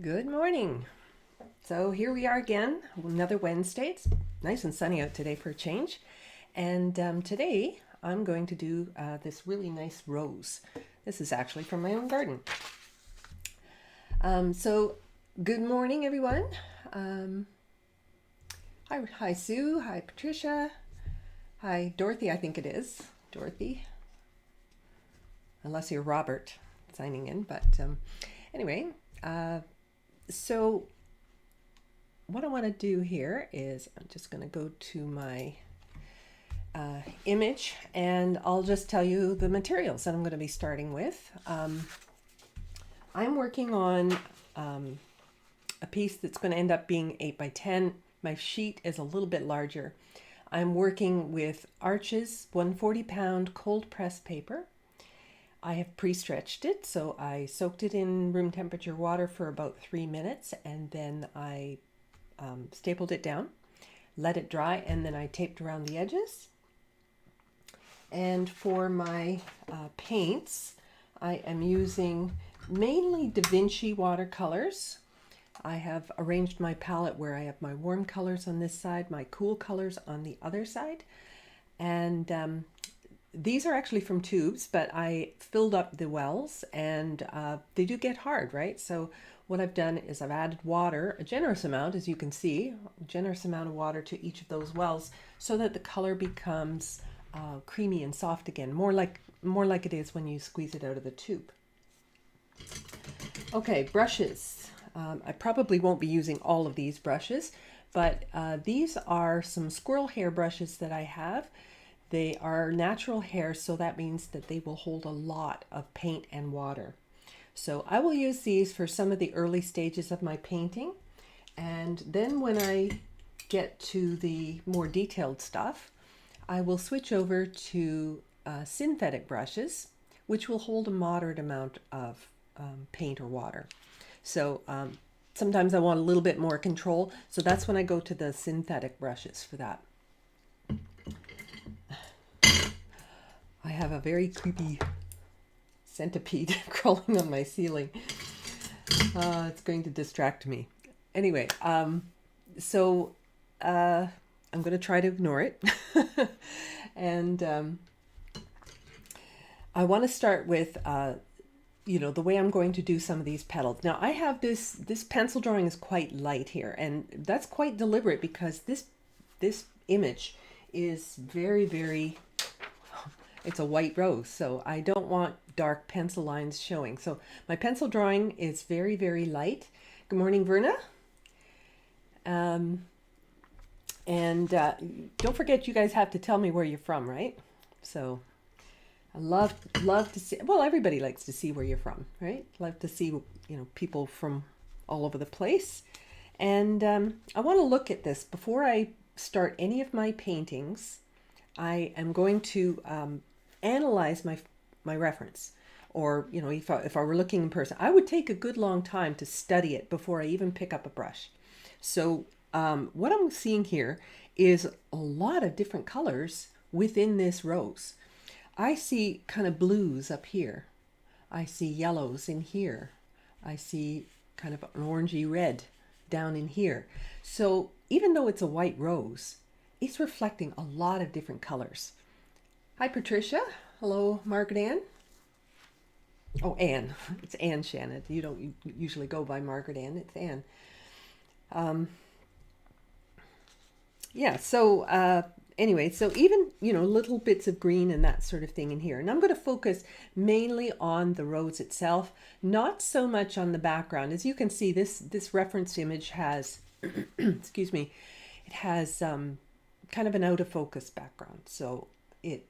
Good morning. So here we are again, another Wednesday. It's nice and sunny out today for a change. And today I'm going to do this really nice rose. This is actually from my own garden. So good morning, everyone. Hi, Sue. Hi, Patricia. Hi, Dorothy, I think it is. Dorothy. Unless you're Robert signing in. But anyway, so what I want to do here is I'm just going to go to my image and I'll just tell you the materials that I'm going to be starting with. I'm working on a piece that's going to end up being 8 by 10. My sheet is a little bit larger. I'm working with Arches 140-pound cold pressed paper. I have pre-stretched it, so I soaked it in room temperature water for about 3 minutes, and then I stapled it down, let it dry, and then I taped around the edges. And for my paints, I am using mainly Da Vinci watercolors. I have arranged my palette where I have my warm colors on this side, my cool colors on the other side, and these are actually from tubes, but I filled up the wells and they do get hard, right? So what I've done is I've added water, a generous amount, as you can see, a generous amount of water to each of those wells so that the color becomes creamy and soft again, more like it is when you squeeze it out of the tube. Okay, brushes. I probably won't be using all of these brushes, but these are some squirrel hair brushes that I have. They are natural hair, so that means that they will hold a lot of paint and water. So I will use these for some of the early stages of my painting. And then when I get to the more detailed stuff, I will switch over to synthetic brushes, which will hold a moderate amount of paint or water. So sometimes I want a little bit more control, so that's when I go to the synthetic brushes for that. I have a very creepy centipede crawling on my ceiling. It's going to distract me. Anyway, so I'm going to try to ignore it. And I want to start with, the way I'm going to do some of these petals. Now I have this pencil drawing is quite light here, and that's quite deliberate because this image is very, very, it's a white rose, so I don't want dark pencil lines showing. So my pencil drawing is very, very light. Good morning, Verna. And don't forget, you guys have to tell me where you're from, right? So I love to see, well, everybody likes to see where you're from, right? Love to see, people from all over the place. And I want to look at this before I start any of my paintings. I am going to analyze my reference, or if I were looking in person, I would take a good long time to study it before I even pick up a brush. So what I'm seeing here is a lot of different colors within this rose. I see kind of blues up here, I see yellows in here, I see kind of an orangey red down in here. So even though it's a white rose, it's reflecting a lot of different colors. Hi, Patricia. Hello, Margaret Ann. Oh, Ann. It's Ann Shannon. You don't usually go by Margaret Ann. It's Ann. Yeah, so anyway, so even, little bits of green and that sort of thing in here. And I'm going to focus mainly on the rose itself, not so much on the background. As you can see, this reference image has, excuse me, it has kind of an out of focus background. So it,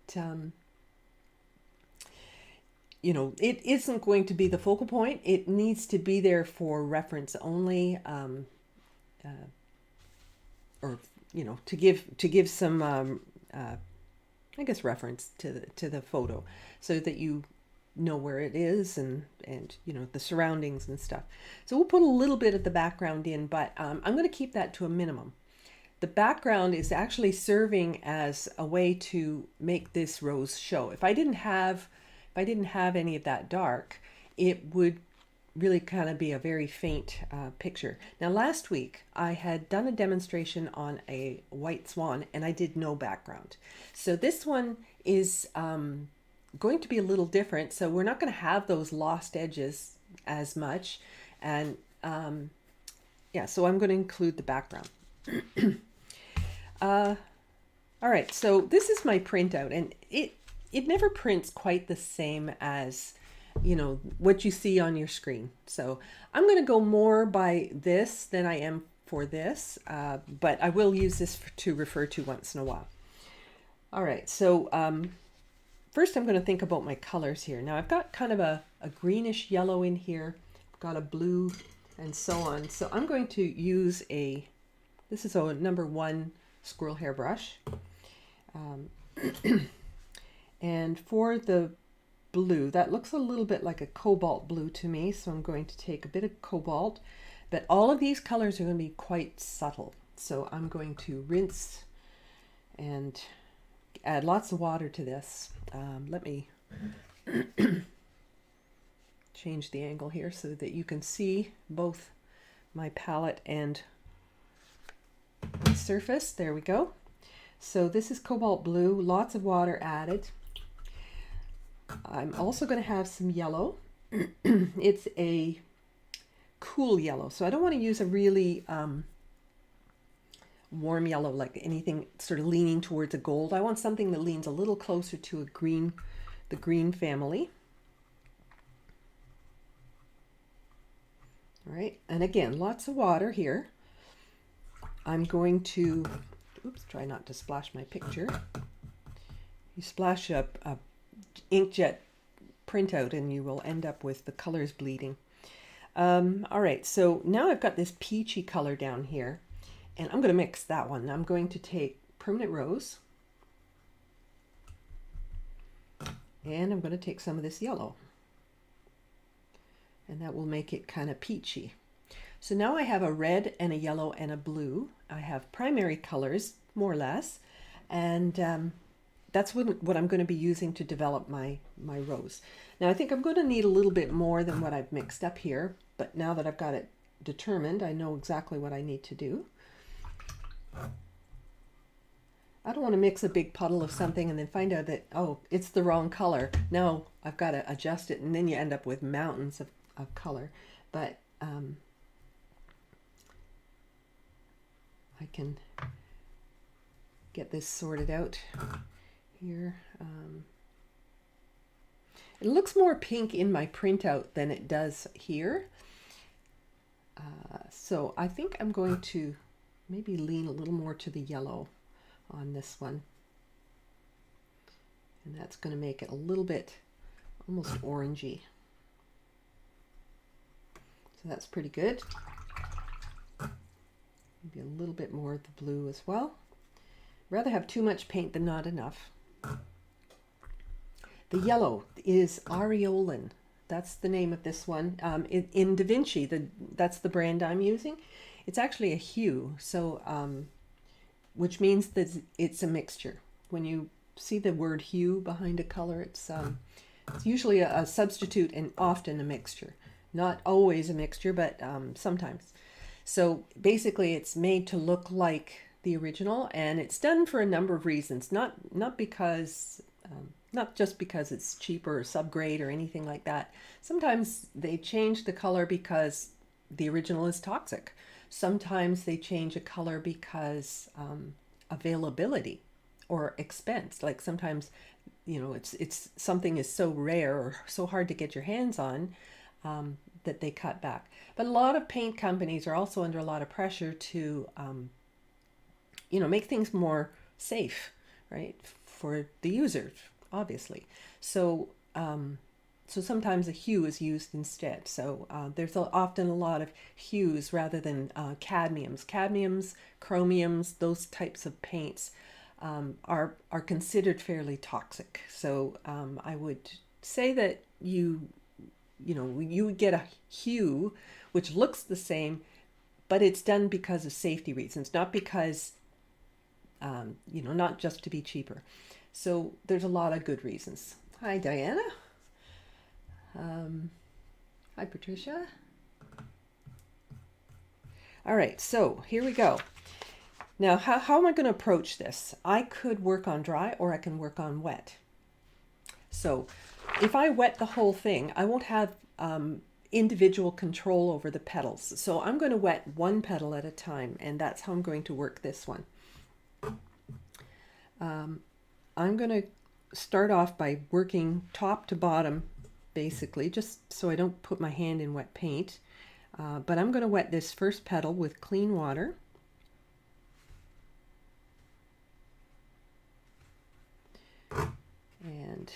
it isn't going to be the focal point. It needs to be there for reference only, or to give some I guess reference to the photo, so that you know where it is and the surroundings and stuff. So we'll put a little bit of the background in, but I'm going to keep that to a minimum. The background is actually serving as a way to make this rose show. If I didn't have any of that dark, it would really kind of be a very faint picture. Now last week I had done a demonstration on a white swan and I did no background. So this one is going to be a little different. So we're not going to have those lost edges as much. And yeah, so I'm going to include the background. All right, so this is my printout, and it never prints quite the same as, you know, what you see on your screen. So I'm going to go more by this than I am for this, but I will use this to refer to once in a while. All right, so first I'm going to think about my colors here. Now I've got kind of a greenish yellow in here, I've got a blue and so on. So I'm going to use this is a number 1 squirrel hair brush. And for the blue, that looks a little bit like a cobalt blue to me, so I'm going to take a bit of cobalt, but all of these colors are going to be quite subtle. So I'm going to rinse and add lots of water to this. Let me change the angle here so that you can see both my palette and my surface. There we go. So this is cobalt blue, lots of water added. I'm also going to have some yellow. It's a cool yellow, so I don't want to use a really warm yellow, like anything sort of leaning towards a gold. I want something that leans a little closer to a green, the green family. All right, and again, lots of water here. I'm going to, oops, try not to splash my picture. You splash a inkjet printout and you will end up with the colors bleeding. All right, so now I've got this peachy color down here, and I'm going to mix that one. I'm going to take Permanent Rose, and I'm going to take some of this yellow, and that will make it kind of peachy. So now I have a red and a yellow and a blue. I have primary colors, more or less, and that's what I'm going to be using to develop my rose. Now I think I'm going to need a little bit more than what I've mixed up here, but now that I've got it determined, I know exactly what I need to do. I don't want to mix a big puddle of something and then find out that, oh, it's the wrong color. Now I've got to adjust it, and then you end up with mountains of color. But I can get this sorted out here. It looks more pink in my printout than it does here. So I think I'm going to maybe lean a little more to the yellow on this one. And that's going to make it a little bit almost orangey. So that's pretty good. Maybe a little bit more of the blue as well. Rather have too much paint than not enough. The yellow is Aureolin. That's the name of this one. In Da Vinci, that's the brand I'm using. It's actually a hue, so which means that it's a mixture. When you see the word hue behind a color, it's usually a substitute and often a mixture. Not always a mixture, but sometimes. So basically, it's made to look like the original, and it's done for a number of reasons. Not just because it's cheaper or subgrade or anything like that. Sometimes they change the color because the original is toxic. Sometimes they change a color because availability or expense. Like sometimes, you know, it's something is so rare or so hard to get your hands on that they cut back. But a lot of paint companies are also under a lot of pressure to, you know, make things more safe, right, for the user, obviously. So so sometimes a hue is used instead. So there's often a lot of hues rather than cadmiums. Cadmiums, chromiums, those types of paints are considered fairly toxic. So I would say that you would get a hue which looks the same, but it's done because of safety reasons, not because not just to be cheaper. So there's a lot of good reasons. Hi, Diana. Hi, Patricia. All right, so here we go. Now, how am I going to approach this? I could work on dry or I can work on wet. So if I wet the whole thing, I won't have individual control over the petals. So I'm going to wet one petal at a time, and that's how I'm going to work this one. I'm going to start off by working top to bottom, basically, just so I don't put my hand in wet paint. But I'm going to wet this first petal with clean water. And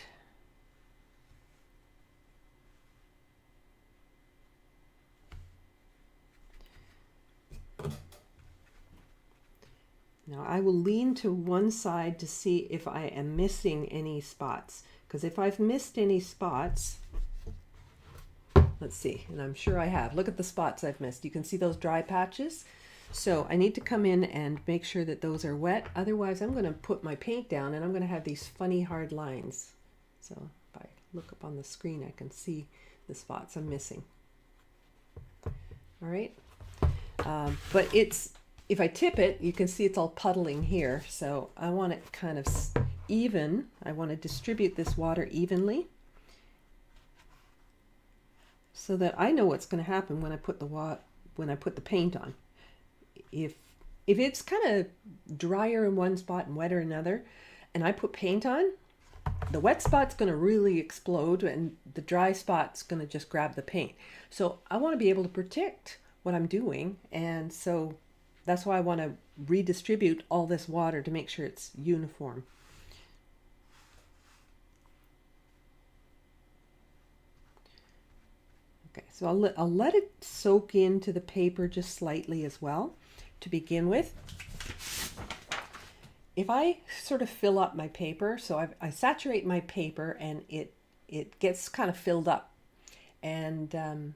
now I will lean to one side to see if I am missing any spots, because if I've missed any spots, let's see, and I'm sure I have. Look at the spots I've missed. You can see those dry patches. So I need to come in and make sure that those are wet. Otherwise, I'm going to put my paint down and I'm going to have these funny hard lines. So if I look up on the screen, I can see the spots I'm missing. All right. But if I tip it, you can see it's all puddling here. So I want it kind of even. I want to distribute this water evenly, so that I know what's going to happen when I put the paint on. If it's kind of drier in one spot and wetter in another, and I put paint on, the wet spot's going to really explode and the dry spot's going to just grab the paint. So I want to be able to protect what I'm doing, and so that's why I want to redistribute all this water to make sure it's uniform. Okay, so I'll let it soak into the paper just slightly as well to begin with. If I sort of fill up my paper, so I saturate my paper and it gets kind of filled up. And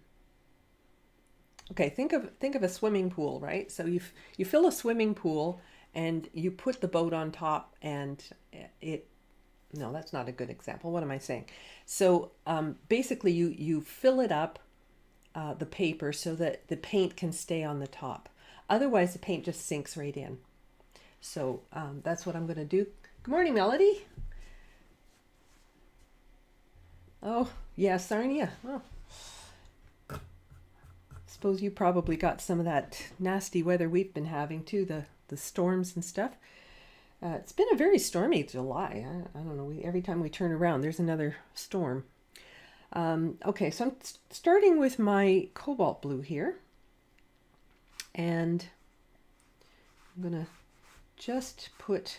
okay, think of a swimming pool, right? So you fill a swimming pool and you put the boat on top, and no, that's not a good example. What am I saying? So basically you fill it up, the paper, so that the paint can stay on the top. Otherwise, the paint just sinks right in. So that's what I'm going to do. Good morning, Melody. Oh, yeah, Sarnia. Oh. Suppose you probably got some of that nasty weather we've been having too, the storms and stuff. It's been a very stormy July. I don't know. Every time we turn around, there's another storm. Okay, so I'm starting with my cobalt blue here, and I'm gonna just put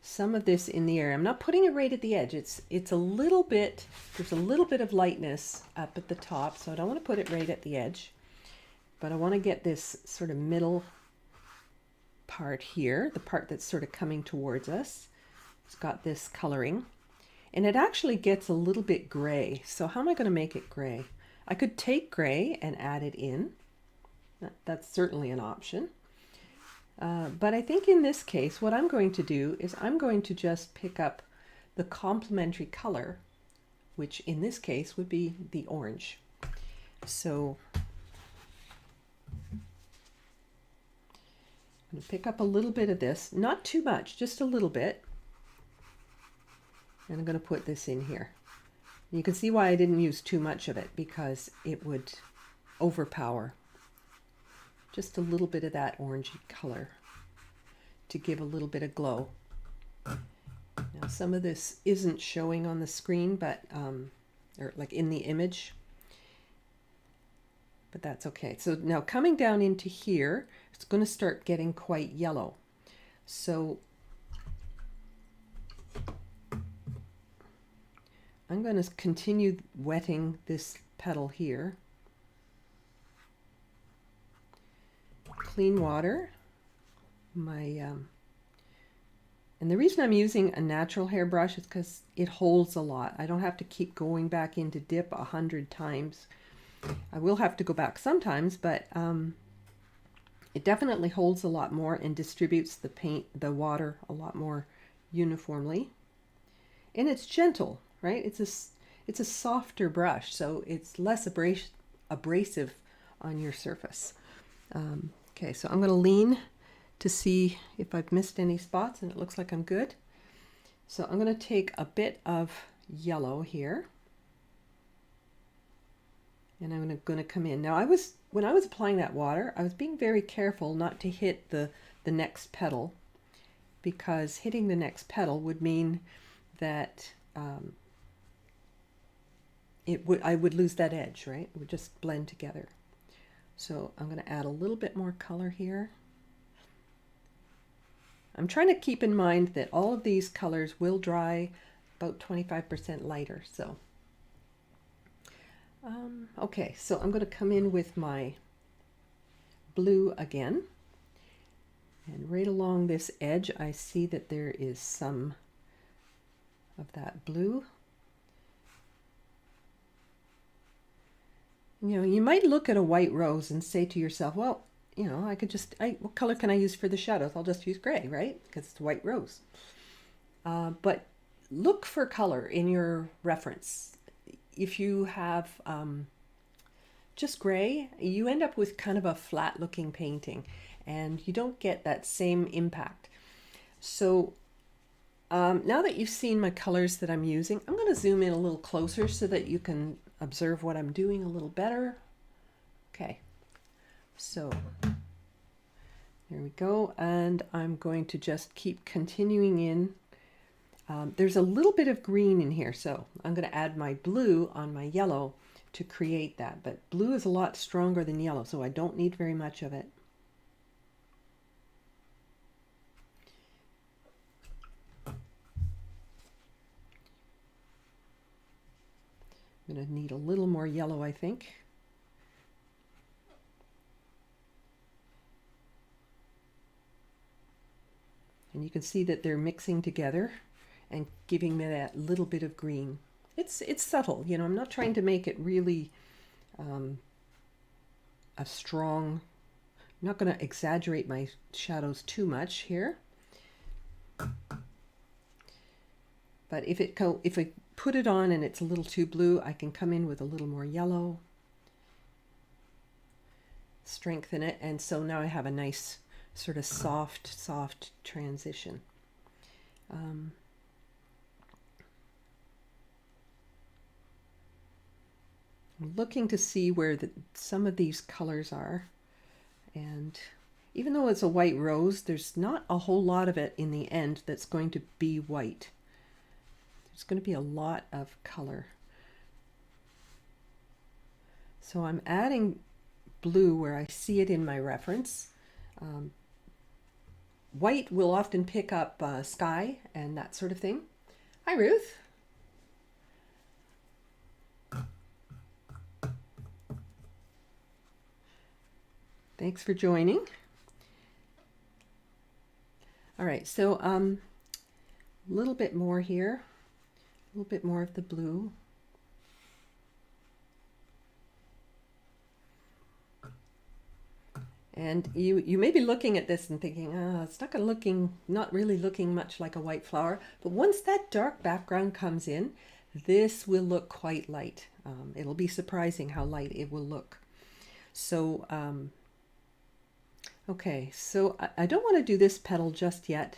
some of this in the area. I'm not putting it right at the edge. It's a little bit, there's a little bit of lightness up at the top, so I don't want to put it right at the edge, but I want to get this sort of middle part here, the part that's sort of coming towards us. It's got this coloring. And it actually gets a little bit gray. So how am I going to make it gray? I could take gray and add it in. That's certainly an option. But I think in this case, what I'm going to do is I'm going to just pick up the complementary color, which in this case would be the orange. So I'm going to pick up a little bit of this, not too much, just a little bit. And I'm going to put this in here. You can see why I didn't use too much of it, because it would overpower. Just a little bit of that orangey color to give a little bit of glow. Now some of this isn't showing on the screen, but or like in the image, but that's okay. So now coming down into here, it's going to start getting quite yellow. So I'm going to continue wetting this petal here. Clean water. And the reason I'm using a natural hairbrush is because it holds a lot. I don't have to keep going back in to dip 100 times. I will have to go back sometimes, but it definitely holds a lot more and distributes the water a lot more uniformly. And it's gentle, right? It's a softer brush, so it's less abrasive on your surface. Okay, so I'm going to lean to see if I've missed any spots, and it looks like I'm good. So I'm going to take a bit of yellow here, and I'm going to come in. Now when I was applying that water, I was being very careful not to hit the next petal, because hitting the next petal would mean that I would lose that edge, right? It would just blend together. So I'm going to add a little bit more color here. I'm trying to keep in mind that all of these colors will dry about 25% lighter. So, okay, so I'm going to come in with my blue again. And right along this edge, I see that there is some of that blue. You know, you might look at a white rose and say to yourself, well, you know, I could just, what color can I use for the shadows? I'll just use gray, right? Because it's a white rose. But look for color in your reference. If you have just gray, you end up with kind of a flat looking painting, and you don't get that same impact. So now that you've seen my colors that I'm using, I'm going to zoom in a little closer so that you can observe what I'm doing a little better. Okay, so there we go, and I'm going to just keep continuing in. There's a little bit of green in here, so I'm going to add my blue on my yellow to create that, but blue is a lot stronger than yellow, so I don't need very much of it. I'm going to need a little more yellow, I think. And you can see that they're mixing together and giving me that little bit of green. It's subtle, you know, I'm not trying to make it really a strong, I'm not going to exaggerate my shadows too much here. But if I put it on and it's a little too blue, I can come in with a little more yellow, strengthen it, and so now I have a nice sort of soft transition. I'm looking to see where some of these colors are, and even though it's a white rose, there's not a whole lot of it in the end that's going to be white. There's going to be a lot of color. So I'm adding blue where I see it in my reference. White will often pick up sky and that sort of thing. Hi, Ruth. Thanks for joining. All right, so a little bit more here, a little bit more of the blue. And you may be looking at this and thinking, it's not really looking much like a white flower. But once that dark background comes in, this will look quite light. It'll be surprising how light it will look. So, okay, so I don't want to do this petal just yet,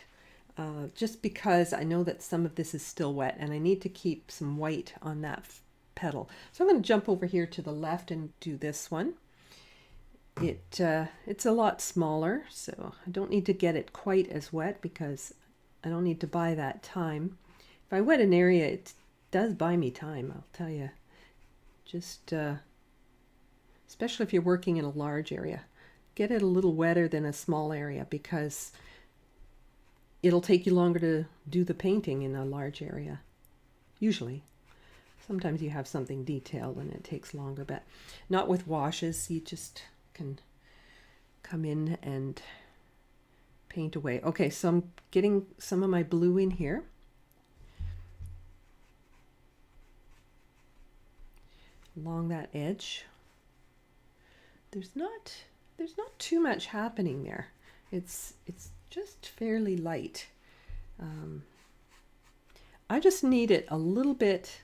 just because I know that some of this is still wet and I need to keep some white on that petal. So I'm going to jump over here to the left and do this one. It's a lot smaller, so I don't need to get it quite as wet because I don't need to buy that time. If I wet an area, it does buy me time, I'll tell you. Just, especially if you're working in a large area, get it a little wetter than a small area because it'll take you longer to do the painting in a large area, usually. Sometimes you have something detailed and it takes longer, but not with washes. You just can come in and paint away. Okay, so I'm getting some of my blue in here. Along that edge. There's not too much happening there. It's just fairly light. I just need it a little bit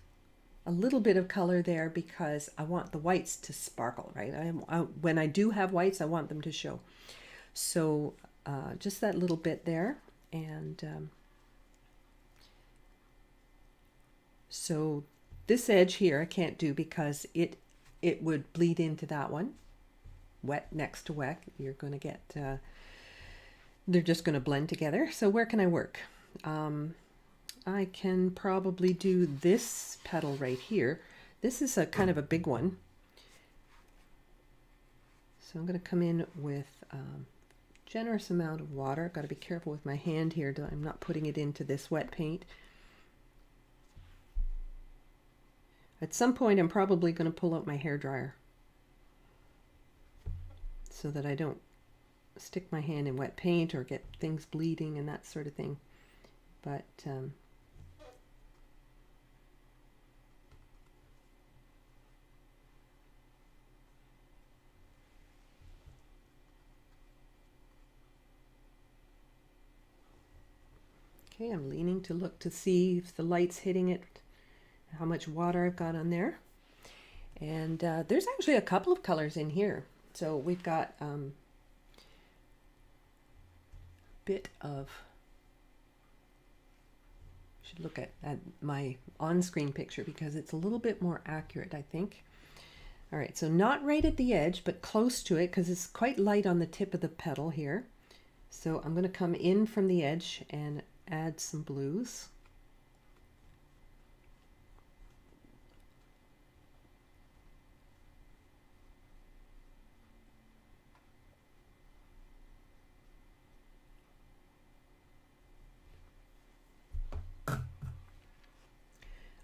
a little bit of color there because I want the whites to sparkle, right? When I do have whites, I want them to show. So just that little bit there. And so this edge here I can't do because it would bleed into that one. Wet next to wet, you're going to get, they're just going to blend together. So where can I work? I can probably do this petal right here. This is a kind of a big one. So I'm going to come in with generous amount of water. I've got to be careful with my hand here. I'm not putting it into this wet paint. At some point, I'm probably going to pull out my hairdryer so that I don't stick my hand in wet paint or get things bleeding and that sort of thing. But okay, I'm leaning to look to see if the light's hitting it, how much water I've got on there. And there's actually a couple of colors in here. So we've got a bit of, should look at my on-screen picture because it's a little bit more accurate, I think. All right, so not right at the edge, but close to it because it's quite light on the tip of the petal here. So I'm going to come in from the edge and add some blues.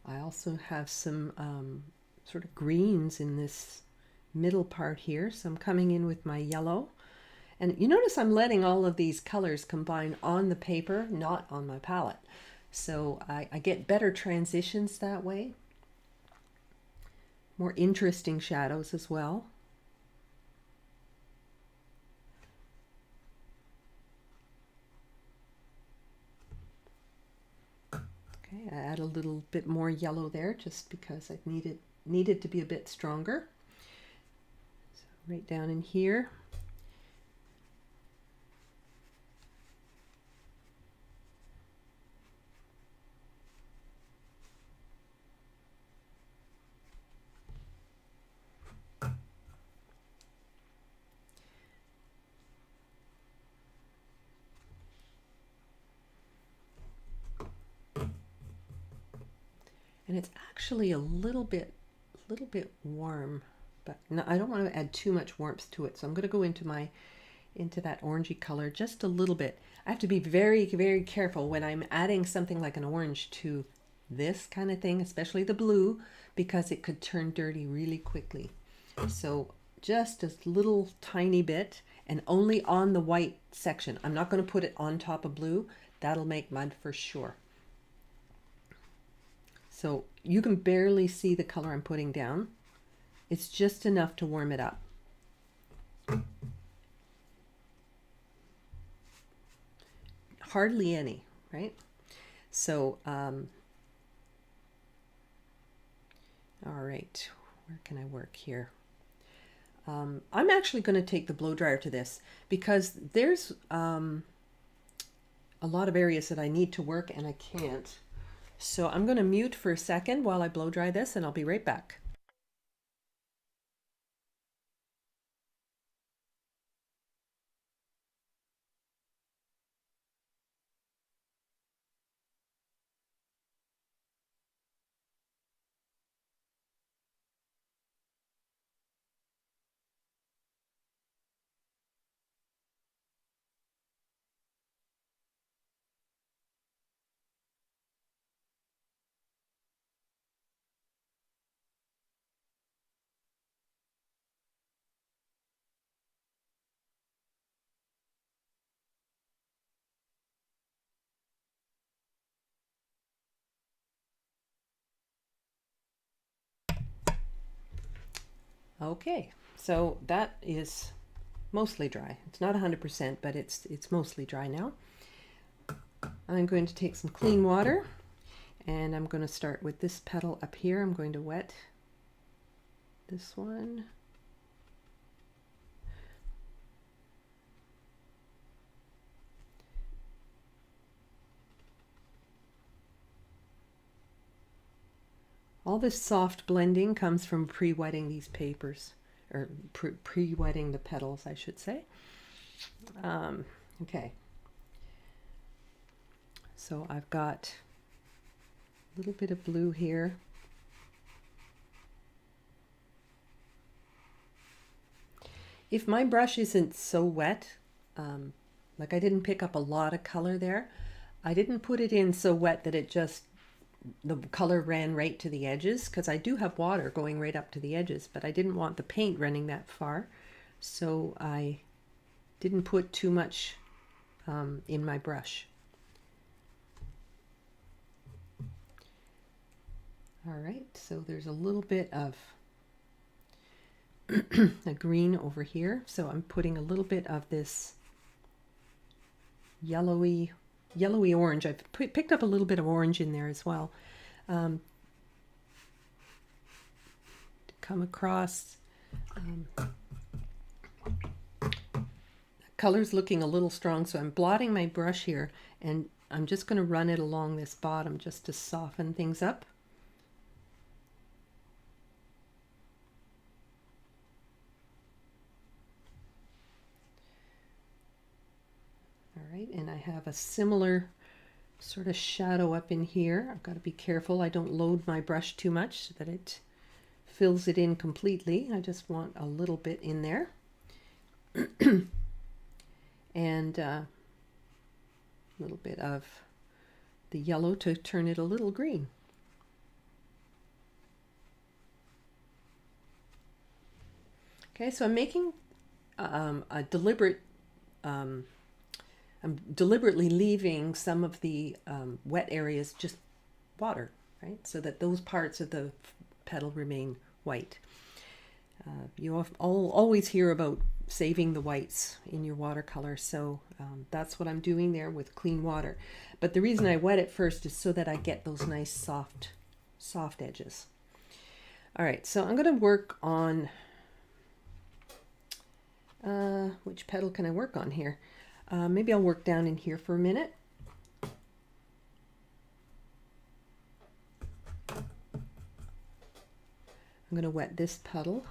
I also have some sort of greens in this middle part here. So I'm coming in with my yellow. And you notice I'm letting all of these colors combine on the paper, not on my palette. So I get better transitions that way. More interesting shadows as well. Okay, I add a little bit more yellow there just because I needed to be a bit stronger. So right down in here. And it's actually a little bit warm, but no, I don't want to add too much warmth to it. So I'm going to go into that orangey color just a little bit. I have to be very, very careful when I'm adding something like an orange to this kind of thing, especially the blue, because it could turn dirty really quickly. So just a little tiny bit, and only on the white section. I'm not going to put it on top of blue. That'll make mud for sure. So you can barely see the color I'm putting down. It's just enough to warm it up. Hardly any, right? So, all right, where can I work here? I'm actually going to take the blow dryer to this because there's a lot of areas that I need to work and I can't. So I'm going to mute for a second while I blow dry this, and I'll be right back. Okay, so that is mostly dry. It's not 100%, but it's mostly dry now. I'm going to take some clean water And I'm going to start with this petal up here. I'm going to wet this one. All this soft blending comes from pre-wetting these papers, or pre-wetting the petals, I should say. Okay. So I've got a little bit of blue here. If my brush isn't so wet, like I didn't pick up a lot of color there, I didn't put it in so wet that it just, the color ran right to the edges, because I do have water going right up to the edges, but I didn't want the paint running that far, so I didn't put too much in my brush. All right, so there's a little bit of a green over here, so I'm putting a little bit of this yellowy orange. I've picked up a little bit of orange in there as well. To come across. Color's looking a little strong, so I'm blotting my brush here, and I'm just going to run it along this bottom just to soften things up. All right, and I have a similar sort of shadow up in here. I've got to be careful I don't load my brush too much so that it fills it in completely. I just want a little bit in there. And a little bit of the yellow to turn it a little green. Okay, so I'm making a deliberate, I'm deliberately leaving some of the wet areas just water, right? So that those parts of the petal remain white. You always hear about saving the whites in your watercolor, so that's what I'm doing there with clean water. But the reason I wet it first is so that I get those nice soft edges. All right, so I'm going to work on which petal can I work on here? Maybe I'll work down in here for a minute. I'm going to wet this petal.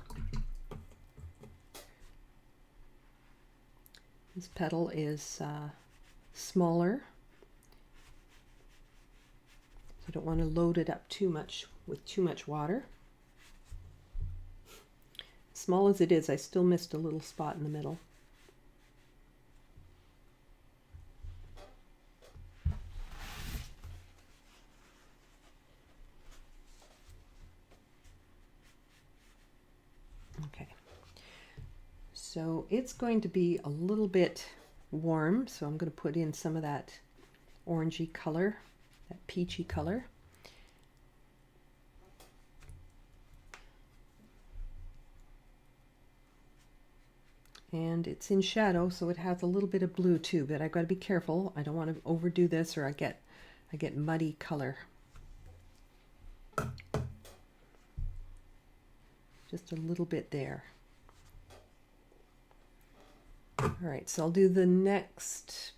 This petal is smaller, so I don't want to load it up too much with too much water. Small as it is, I still missed a little spot in the middle. Okay. So it's going to be a little bit warm, so I'm going to put in some of that orangey color, that peachy color. And it's in shadow, so it has a little bit of blue too, but I've got to be careful. I don't want to overdo this or I get muddy color. Just a little bit there. All right, so I'll do the next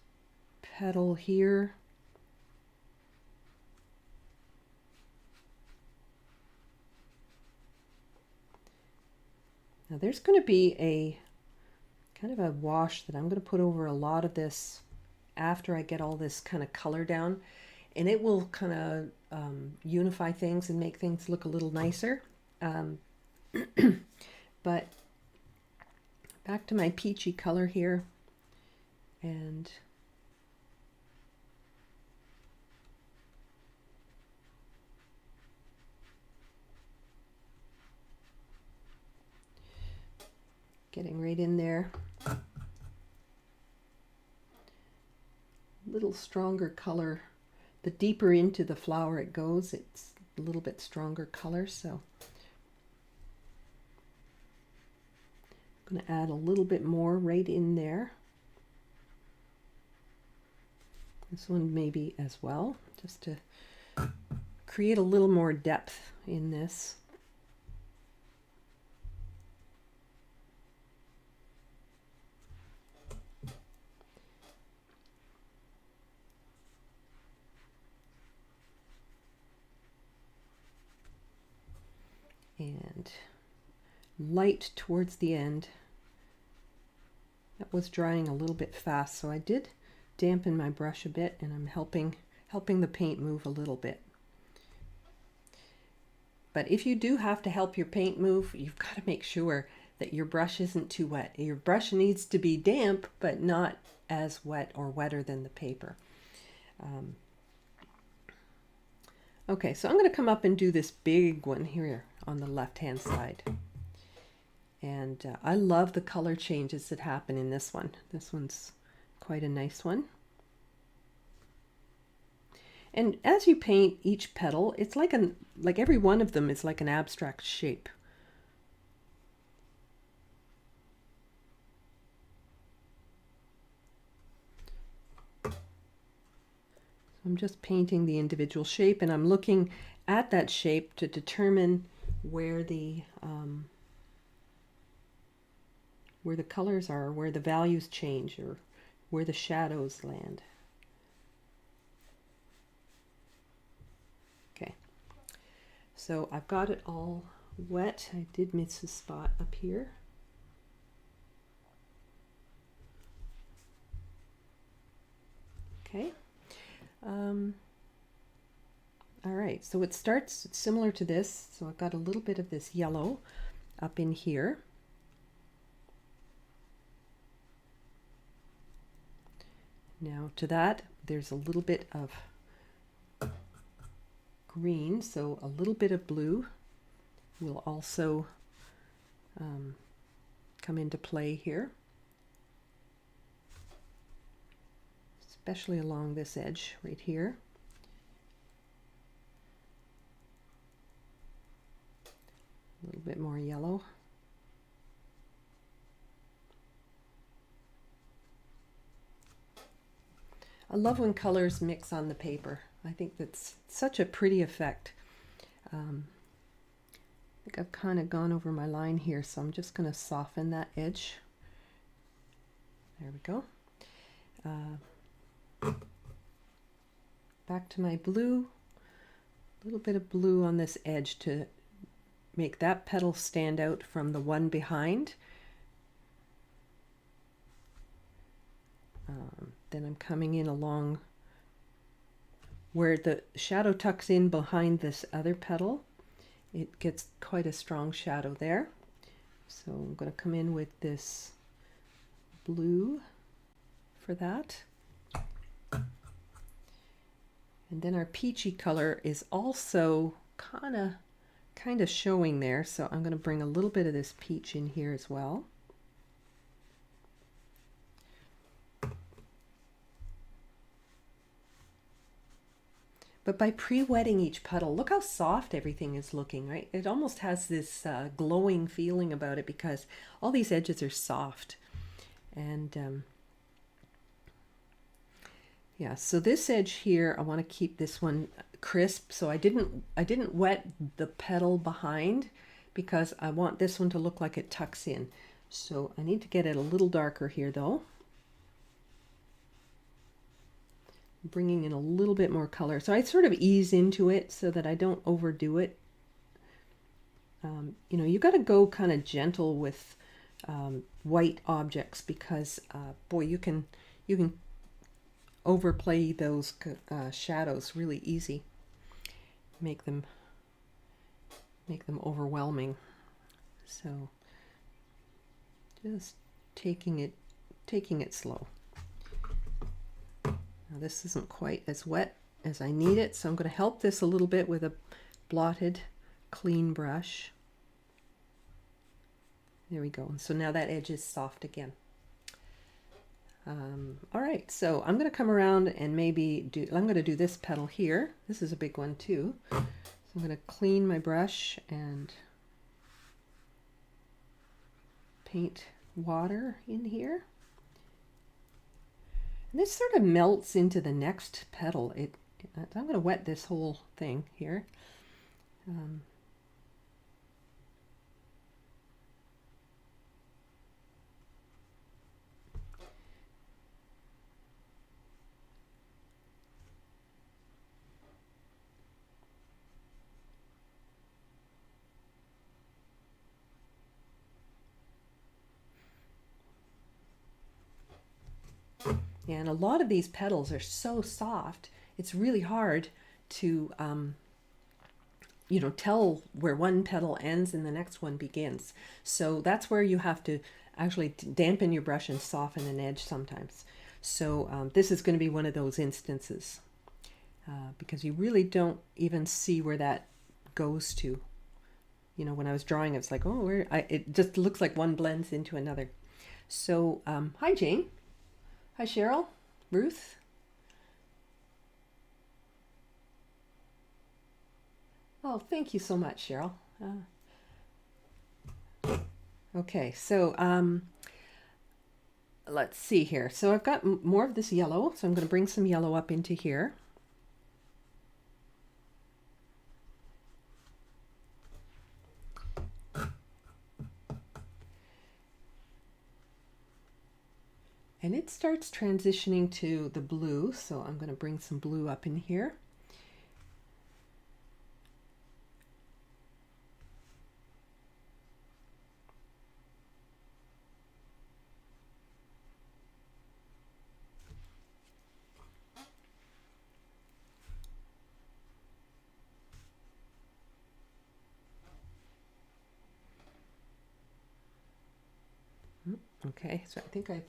petal here. Now there's going to be a kind of a wash that I'm going to put over a lot of this after I get all this kind of color down, and it will kind of unify things and make things look a little nicer. But back to my peachy color here, and getting right in there. A little stronger color. The deeper into the flower it goes, it's a little bit stronger color, so I'm going to add a little bit more right in there. This one maybe as well, just to create a little more depth in this. And light towards the end. That was drying a little bit fast, so I did dampen my brush a bit, and I'm helping the paint move a little bit. But if you do have to help your paint move, you've got to make sure that your brush isn't too wet. Your brush needs to be damp, but not as wet or wetter than the paper. Okay, so I'm going to come up and do this big one here on the left-hand side. And I love the color changes that happen in this one. This one's quite a nice one. And as you paint each petal, it's like every one of them is like an abstract shape. I'm just painting the individual shape, and I'm looking at that shape to determine where the colors are, where the values change, or where the shadows land. Okay, so I've got it all wet. I did miss a spot up here. Okay. All right, so it starts similar to this. So I've got a little bit of this yellow up in here. Now to that, there's a little bit of green, so a little bit of blue will also come into play here, especially along this edge right here. A little bit more yellow. I love when colors mix on the paper. I think that's such a pretty effect. I think I've kind of gone over my line here, so I'm just going to soften that edge. There we go. Back to my blue. A little bit of blue on this edge to make that petal stand out from the one behind. Then I'm coming in along where the shadow tucks in behind this other petal. It gets quite a strong shadow there. So I'm going to come in with this blue for that. And then our peachy color is also kind of showing there. So I'm going to bring a little bit of this peach in here as well. But by pre-wetting each petal, look how soft everything is looking, right? It almost has this glowing feeling about it because all these edges are soft. And yeah, so this edge here, I want to keep this one crisp. So I didn't wet the petal behind because I want this one to look like it tucks in. So I need to get it a little darker here though. Bringing in a little bit more color. So I sort of ease into it so that I don't overdo it. You know, you got to go kind of gentle with white objects because boy, you can overplay those shadows really easy. Make them overwhelming. So just taking it slow. Now this isn't quite as wet as I need it, so I'm going to help this a little bit with a blotted clean brush. There we go. And so now that edge is soft again. All right, so I'm going to come around and I'm going to do this petal here. This is a big one too. So I'm going to clean my brush and paint water in here. And this sort of melts into the next petal. I'm going to wet this whole thing here. And a lot of these petals are so soft, it's really hard to, you know, tell where one petal ends and the next one begins. So that's where you have to actually dampen your brush and soften an edge sometimes. So this is going to be one of those instances because you really don't even see where that goes to. You know, when I was drawing, it's like, oh, it just looks like one blends into another. So, hi, Jane. Hi, Cheryl. Ruth. Oh, thank you so much, Cheryl. Okay, so let's see here. So I've got more of this yellow, so I'm going to bring some yellow up into here. And it starts transitioning to the blue, so I'm going to bring some blue up in here. Okay, so I think I've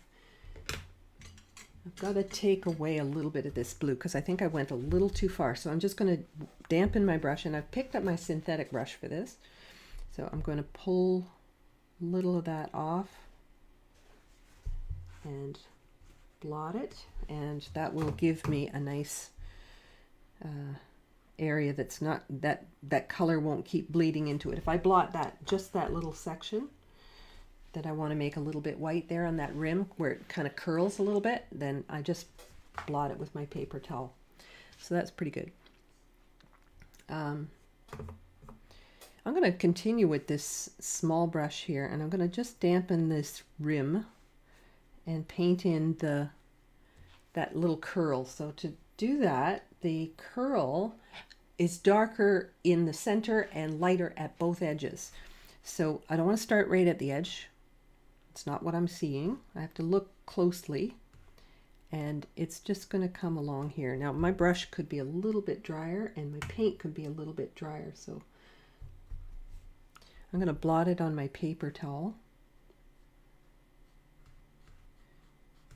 got to take away a little bit of this blue because I think I went a little too far. So I'm just going to dampen my brush, and I've picked up my synthetic brush for this. So I'm going to pull a little of that off and blot it, and that will give me a nice area that's not, that color won't keep bleeding into it. If I blot that, just that little section that I want to make a little bit white there on that rim where it kind of curls a little bit, then I just blot it with my paper towel. So that's pretty good. I'm going to continue with this small brush here, and I'm going to just dampen this rim and paint in that little curl. So to do that, the curl is darker in the center and lighter at both edges. So I don't want to start right at the edge. It's not what I'm seeing. I have to look closely, and it's just going to come along here. Now my brush could be a little bit drier and my paint could be a little bit drier, so I'm going to blot it on my paper towel.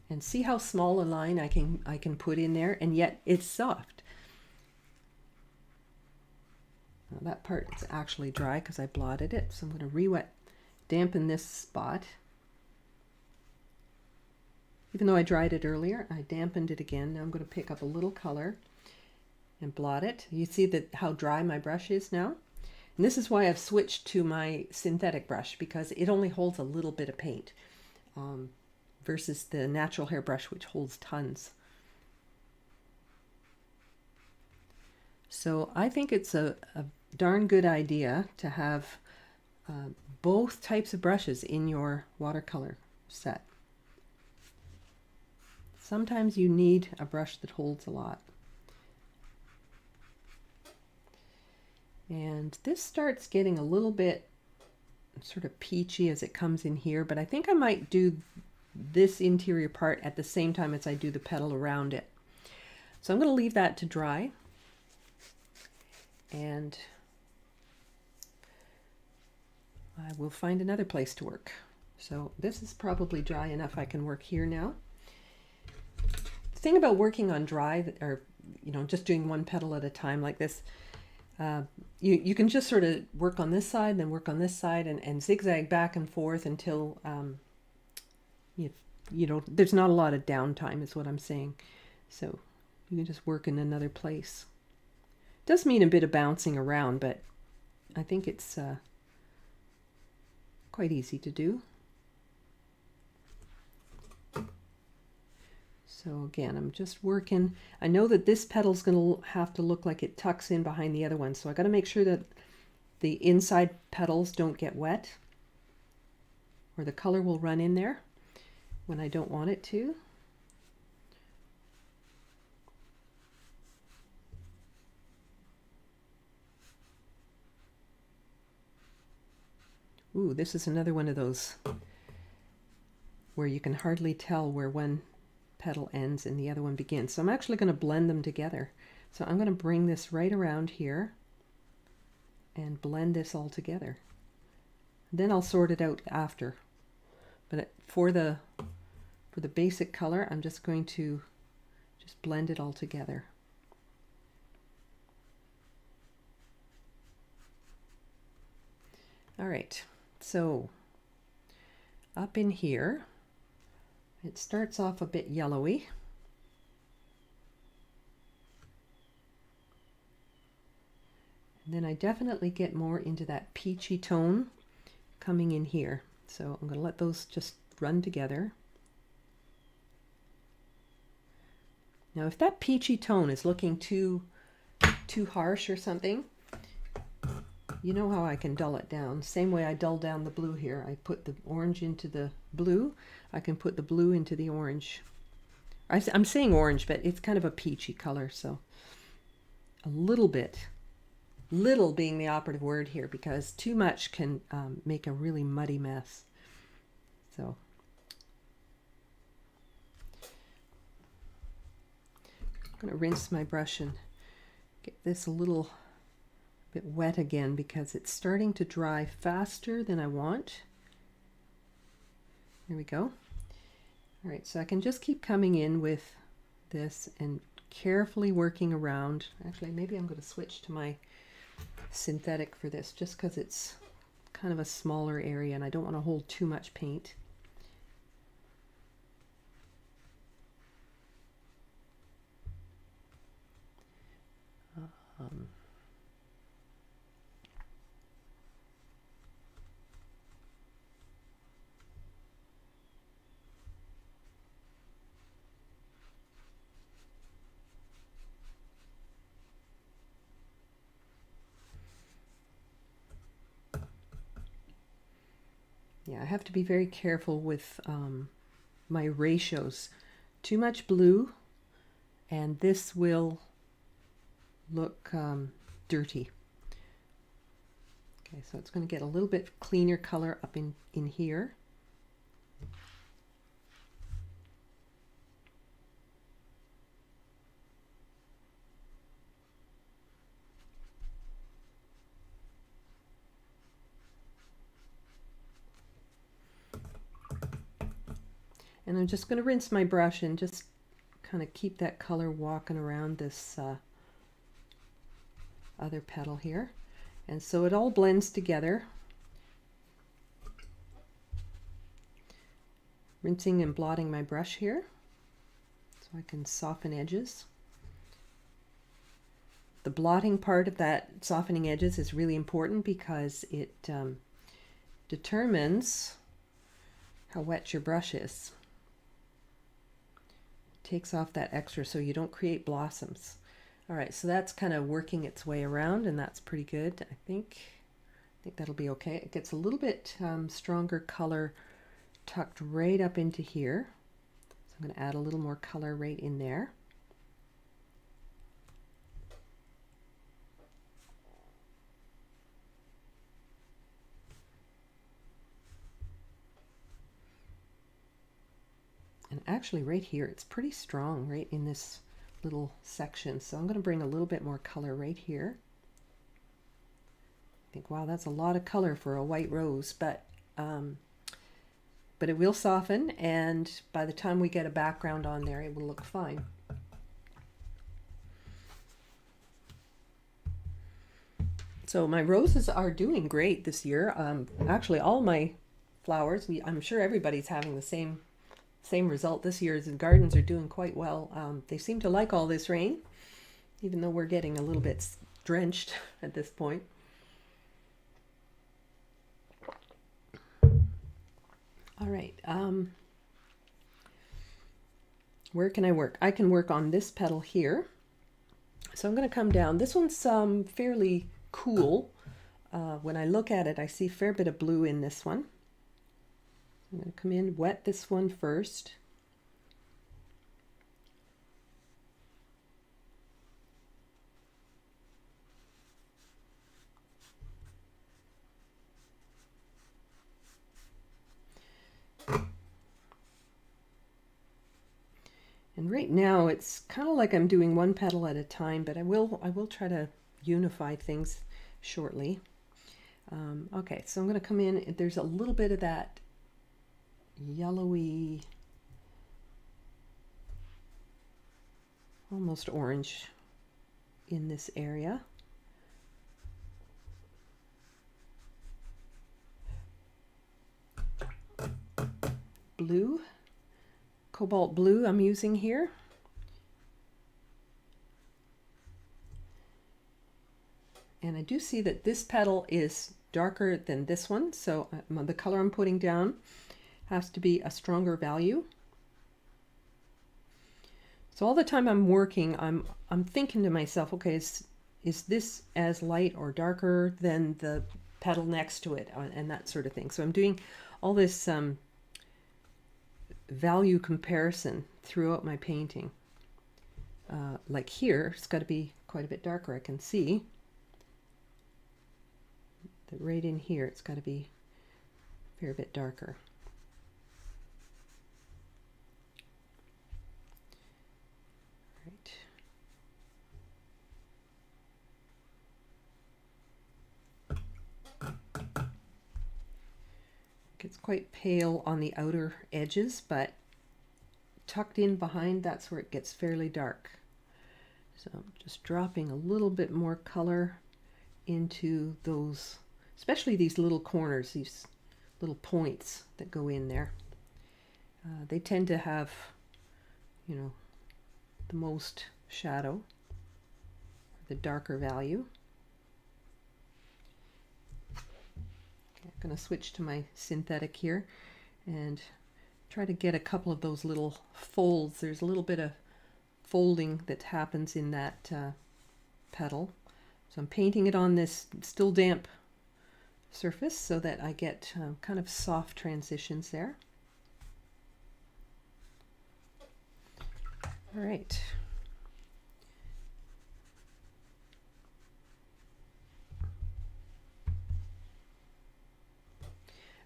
And see how small a line I can put in there, and yet it's soft. Now that part is actually dry because I blotted it, so I'm going to re-wet, dampen this spot. Even though I dried it earlier, I dampened it again. Now I'm going to pick up a little color and blot it. You see that how dry my brush is now? And this is why I've switched to my synthetic brush, because it only holds a little bit of paint versus the natural hair brush, which holds tons. So I think it's a darn good idea to have both types of brushes in your watercolor set. Sometimes you need a brush that holds a lot. And this starts getting a little bit sort of peachy as it comes in here, but I think I might do this interior part at the same time as I do the petal around it. So I'm going to leave that to dry, and I will find another place to work. So this is probably dry enough I can work here now. The thing about working on dry, or you know, just doing one petal at a time like this, you can just sort of work on this side, then work on this side, and zigzag back and forth until you know, there's not a lot of downtime is what I'm saying. So you can just work in another place. It does mean a bit of bouncing around, but I think it's quite easy to do. So again, I'm just working. I know that this petal's going to have to look like it tucks in behind the other one, so I got to make sure that the inside petals don't get wet, or the color will run in there when I don't want it to. Ooh, this is another one of those where you can hardly tell where one petal ends and the other one begins. So I'm actually going to blend them together. So I'm going to bring this right around here and blend this all together. Then I'll sort it out after. But for the basic color, I'm just going to just blend it all together. All right, so up in here, it starts off a bit yellowy. And then I definitely get more into that peachy tone coming in here. So I'm going to let those just run together. Now if that peachy tone is looking too harsh or something, you know how I can dull it down. Same way I dull down the blue here. I put the orange into the blue. I can put the blue into the orange. I'm saying orange, but it's kind of a peachy color, so a little bit. Little being the operative word here, because too much can make a really muddy mess. So I'm going to rinse my brush and get this a little bit wet again because it's starting to dry faster than I want. There we go. All right, so I can just keep coming in with this and carefully working around. Actually, maybe I'm going to switch to my synthetic for this just because it's kind of a smaller area and I don't want to hold too much paint. Yeah, I have to be very careful with my ratios. Too much blue and this will look dirty. Okay, so it's going to get a little bit cleaner color up in here. And I'm just going to rinse my brush and just kind of keep that color walking around this other petal here. And so it all blends together. Rinsing and blotting my brush here so I can soften edges. The blotting part of that softening edges is really important because it determines how wet your brush is. Takes off that extra so you don't create blossoms. All right, so that's kind of working its way around and that's pretty good. I think that'll be okay. It gets a little bit stronger color tucked right up into here. So I'm going to add a little more color right in there. And actually right here, it's pretty strong right in this little section. So I'm going to bring a little bit more color right here. I think, wow, that's a lot of color for a white rose, but it will soften, and by the time we get a background on there, it will look fine. So my roses are doing great this year. Actually, all my flowers, I'm sure everybody's having the same result this year. The gardens are doing quite well. They seem to like all this rain, even though we're getting a little bit drenched at this point. All right. Where can I work? I can work on this petal here. So I'm going to come down. This one's fairly cool. When I look at it, I see a fair bit of blue in this one. I'm going to come in, wet this one first. And right now it's kind of like I'm doing one petal at a time, but I will try to unify things shortly. Okay, so I'm going to come in. There's a little bit of that yellowy, almost orange in this area. Blue, cobalt blue I'm using here. And I do see that this petal is darker than this one, so the color I'm putting down has to be a stronger value. So all the time I'm working, I'm thinking to myself, okay, is this as light or darker than the petal next to it, and that sort of thing. So I'm doing all this value comparison throughout my painting. Like here, it's got to be quite a bit darker. I can see that right in here, it's got to be a fair bit darker. Right. It's quite pale on the outer edges, but tucked in behind, that's where it gets fairly dark. So I'm just dropping a little bit more color into those, especially these little corners, these little points that go in there. They tend to have, you know, the most shadow, the darker value. I'm going to switch to my synthetic here and try to get a couple of those little folds. There's a little bit of folding that happens in that petal. So I'm painting it on this still damp surface so that I get kind of soft transitions there. All right.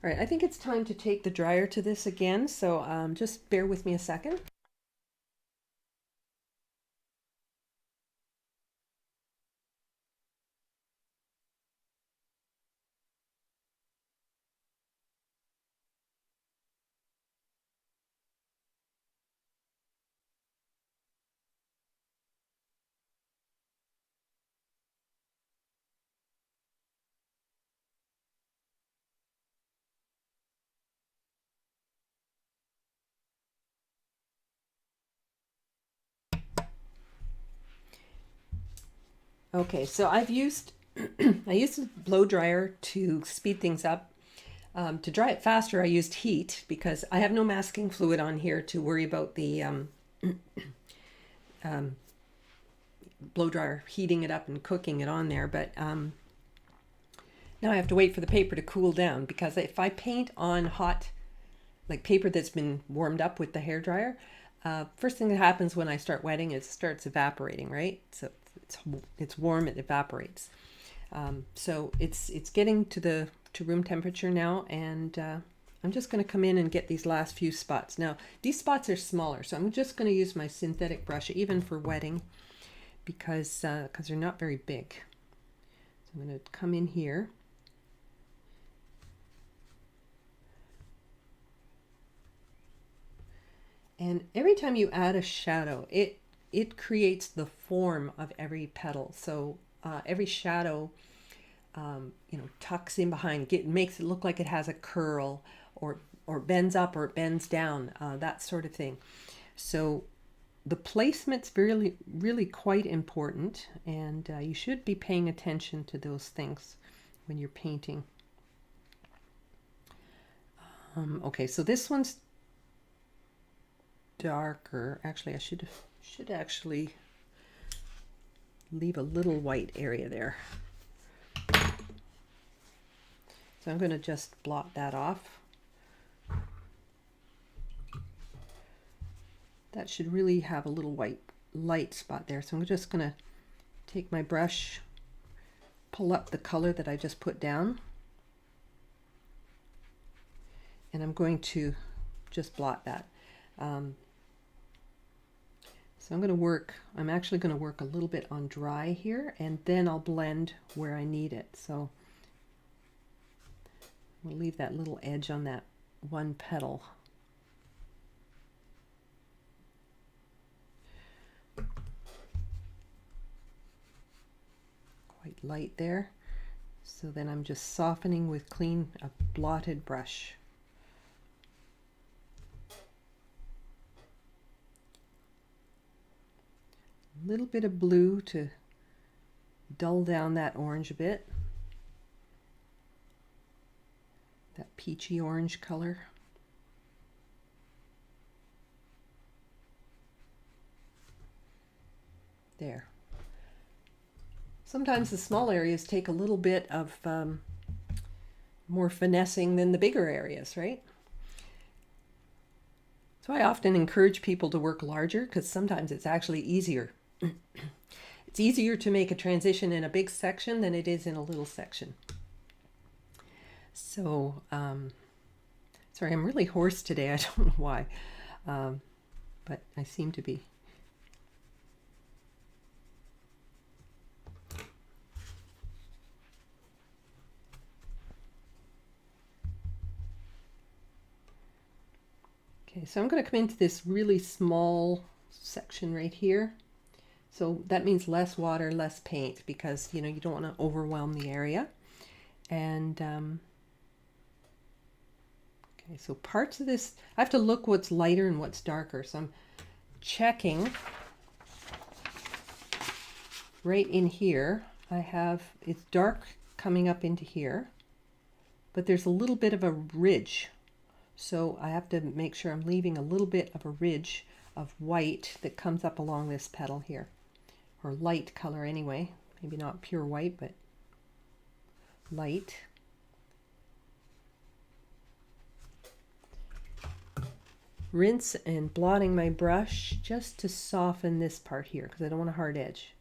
All right, I think it's time to take the dryer to this again, so just bear with me a second. Okay, so I've used I used a blow dryer to speed things up. To dry it faster, I used heat because I have no masking fluid on here to worry about the blow dryer heating it up and cooking it on there. But now I have to wait for the paper to cool down, because if I paint on hot, like paper that's been warmed up with the hair dryer, first thing that happens when I start wetting is it starts evaporating, right? So it's warm, it evaporates. So it's getting to room temperature now, and I'm just going to come in and get these last few spots. Now these spots are smaller, so I'm just going to use my synthetic brush even for wetting, because they're not very big. So I'm going to come in here. And every time you add a shadow, it creates the form of every petal. So every shadow, you know, tucks in behind, makes it look like it has a curl, or bends up or it bends down, that sort of thing. So the placement's really quite important, and you should be paying attention to those things when you're painting. Okay, so this one's, darker. Actually, I should actually leave a little white area there. So I'm going to just blot that off. That should really have a little white light spot there. So I'm just going to take my brush, pull up the color that I just put down, and I'm going to just blot that. So I'm actually going to work a little bit on dry here, and then I'll blend where I need it. So we'll leave that little edge on that one petal. Quite light there. So then I'm just softening with a blotted brush. A little bit of blue to dull down that orange a bit. That peachy orange color. There. Sometimes the small areas take a little bit of more finessing than the bigger areas, right? So I often encourage people to work larger because sometimes it's actually easier. It's easier to make a transition in a big section than it is in a little section. So, sorry, I'm really hoarse today. I don't know why, but I seem to be. Okay, so I'm going to come into this really small section right here. So that means less water, less paint, because you don't want to overwhelm the area. And okay, so parts of this, I have to look what's lighter and what's darker. So I'm checking right in here. It's dark coming up into here, but there's a little bit of a ridge. So I have to make sure I'm leaving a little bit of a ridge of white that comes up along this petal here, or light color anyway. Maybe not pure white, but light. Rinse and blotting my brush just to soften this part here because I don't want a hard edge.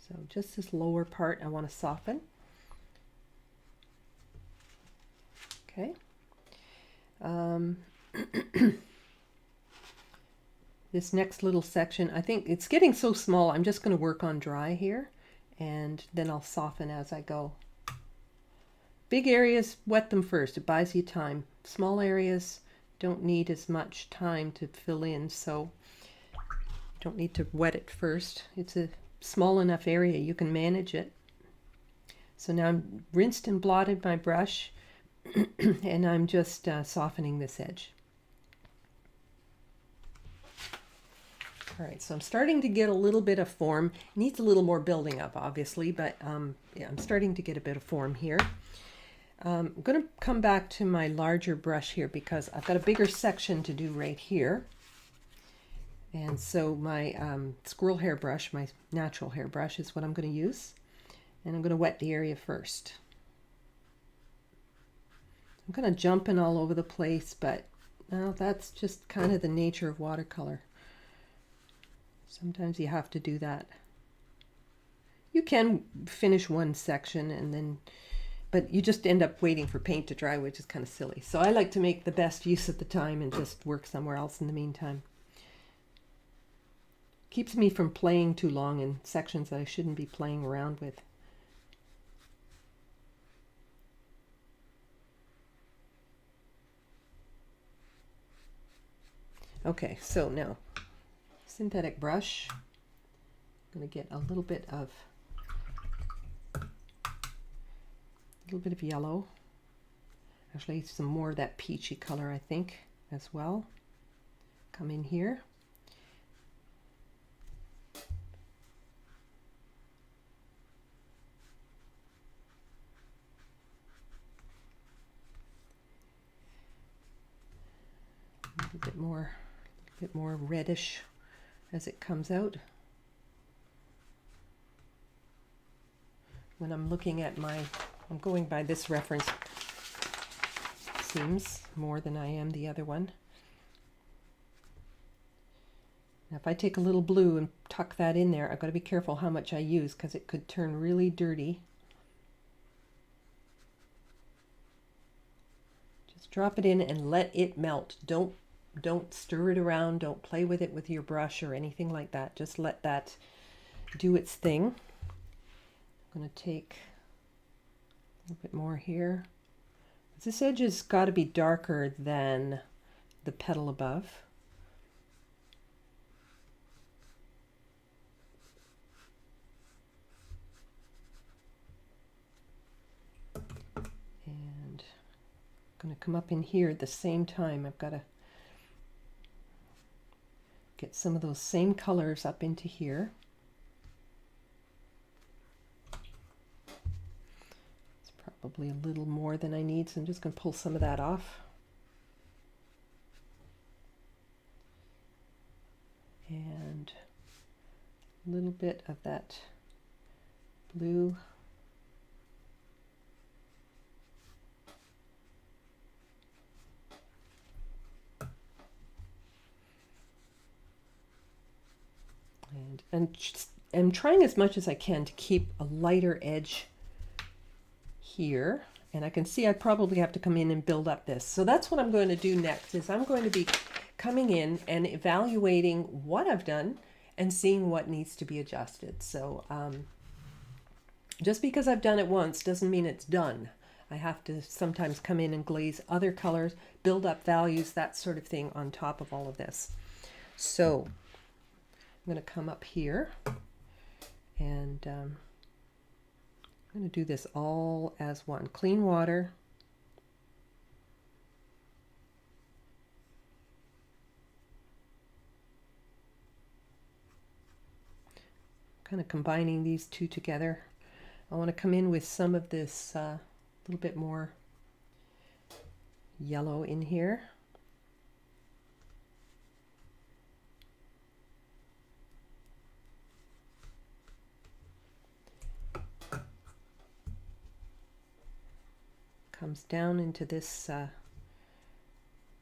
So just this lower part I want to soften. Okay. This next little section, I think it's getting so small, I'm just going to work on dry here, and then I'll soften as I go. Big areas, wet them first. It buys you time. Small areas don't need as much time to fill in, so don't need to wet it first. It's a small enough area, you can manage it. So now I'm rinsed and blotted my brush, and I'm just softening this edge. All right, so I'm starting to get a little bit of form. It needs a little more building up, obviously, but yeah, I'm starting to get a bit of form here. I'm going to come back to my larger brush here because I've got a bigger section to do right here. And so my squirrel hair brush, my natural hair brush, is what I'm going to use. And I'm going to wet the area first. I'm kind of jumping all over the place, but well, that's just kind of the nature of watercolor. Sometimes you have to do that. You can finish one section and then, but you just end up waiting for paint to dry, which is kind of silly. So I like to make the best use of the time and just work somewhere else in the meantime. Keeps me from playing too long in sections that I shouldn't be playing around with. Okay, so now synthetic brush. I'm going to get a little bit of yellow. Actually, some more of that peachy color, I think, as well. Come in here. A little bit more bit more reddish as it comes out. When I'm looking at I'm going by this reference seams more than I am the other one. Now if I take a little blue and tuck that in there, I've got to be careful how much I use because it could turn really dirty. Just drop it in and let it melt. Don't stir it around, don't play with it with your brush or anything like that. Just let that do its thing. I'm going to take a little bit more here. This edge has got to be darker than the petal above. And I'm going to come up in here at the same time. I've got to get some of those same colors up into here. It's probably a little more than I need, so I'm just going to pull some of that off. And a little bit of that blue. And I'm trying as much as I can to keep a lighter edge here. And I can see I probably have to come in and build up this. So that's what I'm going to do next, is I'm going to be coming in and evaluating what I've done and seeing what needs to be adjusted. So just because I've done it once doesn't mean it's done. I have to sometimes come in and glaze other colors, build up values, that sort of thing on top of all of this. So I'm going to come up here and I'm going to do this all as one. Clean water. Kind of combining these two together. I want to come in with some of this little bit more yellow in here. Comes down into this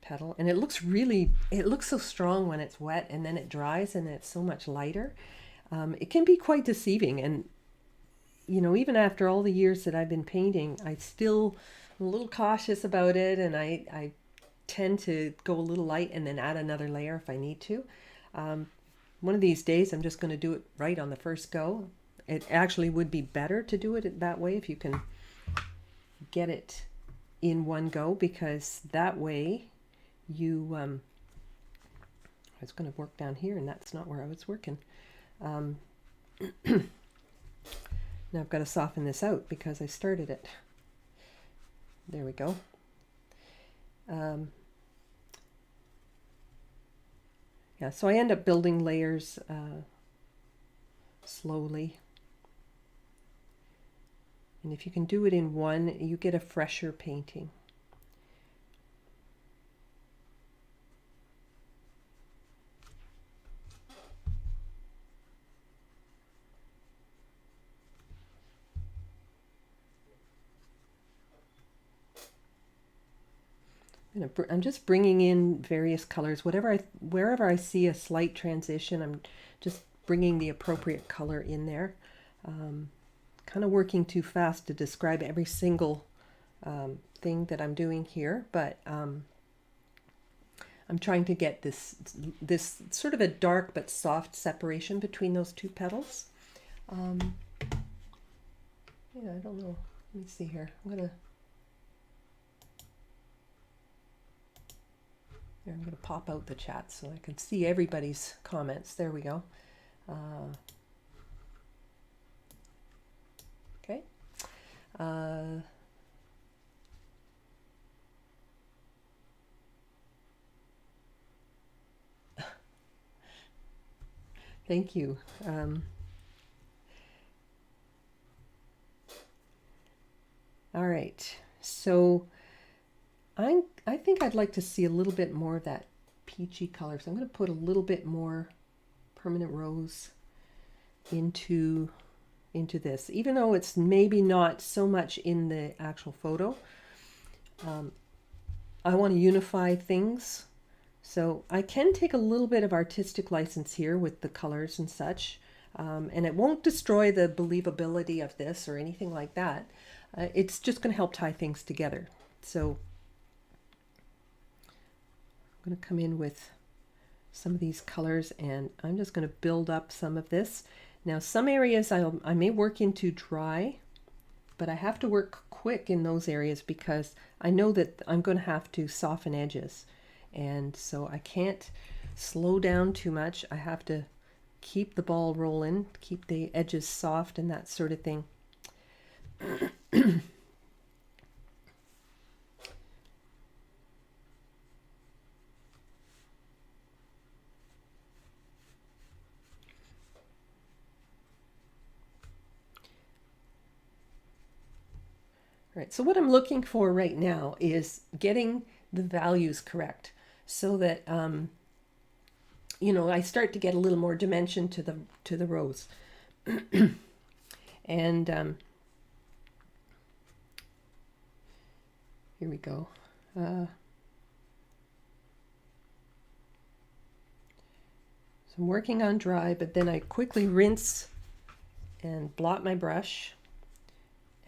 petal, and it looks so strong when it's wet, and then it dries and it's so much lighter. It can be quite deceiving, and you know, even after all the years that I've been painting, I still am a little cautious about it, and I tend to go a little light and then add another layer if I need to. One of these days I'm just going to do it right on the first go. It actually would be better to do it that way if you can get it in one go, because that way you I was going to work down here and that's not where I was working. Now I've got to soften this out because I started it. There we go. Yeah, so I end up building layers slowly. And if you can do it in one, you get a fresher painting. I'm just bringing in various colors. Wherever I see a slight transition, I'm just bringing the appropriate color in there. Kind of working too fast to describe every single thing that I'm doing here, but I'm trying to get this sort of a dark but soft separation between those two petals. Yeah, I don't know. Let me see here. I'm gonna pop out the chat so I can see everybody's comments. There we go. Okay. Thank you. All right, so I think I'd like to see a little bit more of that peachy color. So I'm going to put a little bit more permanent rose into this, even though it's maybe not so much in the actual photo. I want to unify things, so I can take a little bit of artistic license here with the colors and such, and it won't destroy the believability of this or anything like that. It's just going to help tie things together. So I'm going to come in with some of these colors, and I'm just going to build up some of this. Now, some areas I may work into dry, but I have to work quick in those areas because I know that I'm going to have to soften edges. And so I can't slow down too much. I have to keep the ball rolling, keep the edges soft and that sort of thing. Right, so what I'm looking for right now is getting the values correct so that you know, I start to get a little more dimension to the rose. And here we go. So I'm working on dry, but then I quickly rinse and blot my brush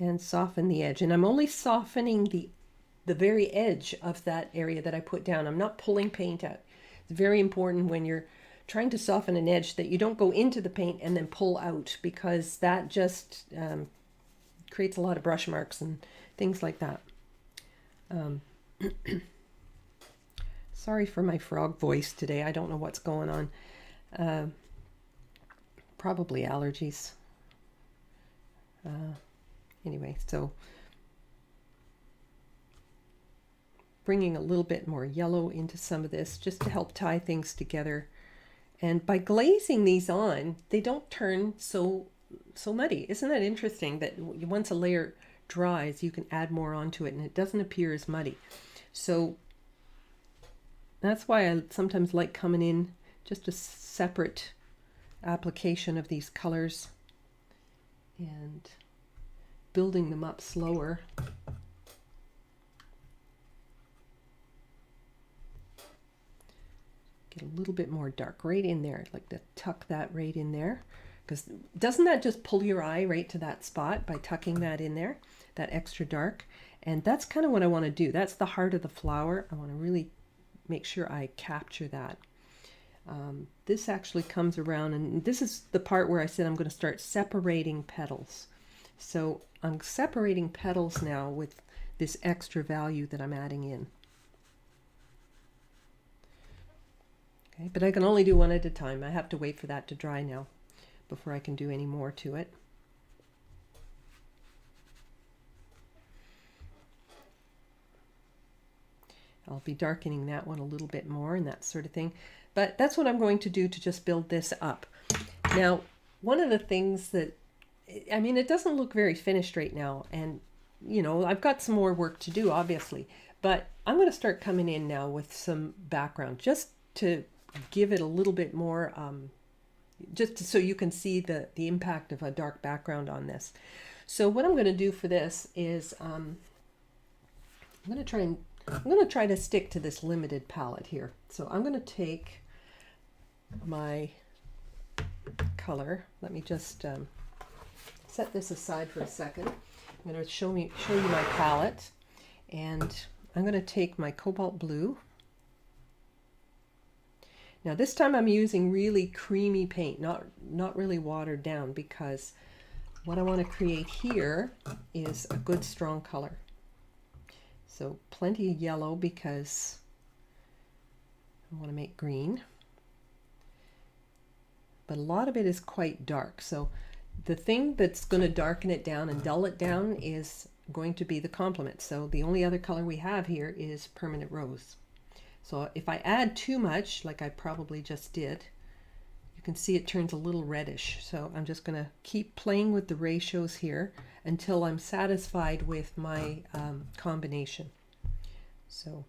and soften the edge. And I'm only softening the very edge of that area that I put down. I'm not pulling paint out. It's very important when you're trying to soften an edge that you don't go into the paint and then pull out, because that just creates a lot of brush marks and things like that. Sorry for my frog voice today. I don't know what's going on. Probably allergies. Anyway, so bringing a little bit more yellow into some of this just to help tie things together. And by glazing these on, they don't turn so muddy. Isn't that interesting that once a layer dries, you can add more onto it and it doesn't appear as muddy. So that's why I sometimes like coming in just a separate application of these colors and building them up slower. Get a little bit more dark right in there. I'd like to tuck that right in there, because doesn't that just pull your eye right to that spot by tucking that in there, that extra dark? And that's kind of what I want to do. That's the heart of the flower. I want to really make sure I capture that. This actually comes around, and this is the part where I said I'm going to start separating petals. So I'm separating petals now with this extra value that I'm adding in. Okay, but I can only do one at a time. I have to wait for that to dry now before I can do any more to it. I'll be darkening that one a little bit more and that sort of thing. But that's what I'm going to do to just build this up. Now, one of the things that, I mean, it doesn't look very finished right now. And, you know, I've got some more work to do, obviously. But I'm going to start coming in now with some background just to give it a little bit more, just so you can see the impact of a dark background on this. So what I'm going to do for this is I'm going to try to stick to this limited palette here. So I'm going to take my color. Let me just set this aside for a second. I'm going to show you my palette, and I'm going to take my cobalt blue. Now this time I'm using really creamy paint, not really watered down, because what I want to create here is a good strong color. So plenty of yellow because I want to make green. But a lot of it is quite dark. So the thing that's going to darken it down and dull it down is going to be the complement. So the only other color we have here is permanent rose. So if I add too much, like I probably just did, you can see it turns a little reddish. So I'm just going to keep playing with the ratios here until I'm satisfied with my combination. So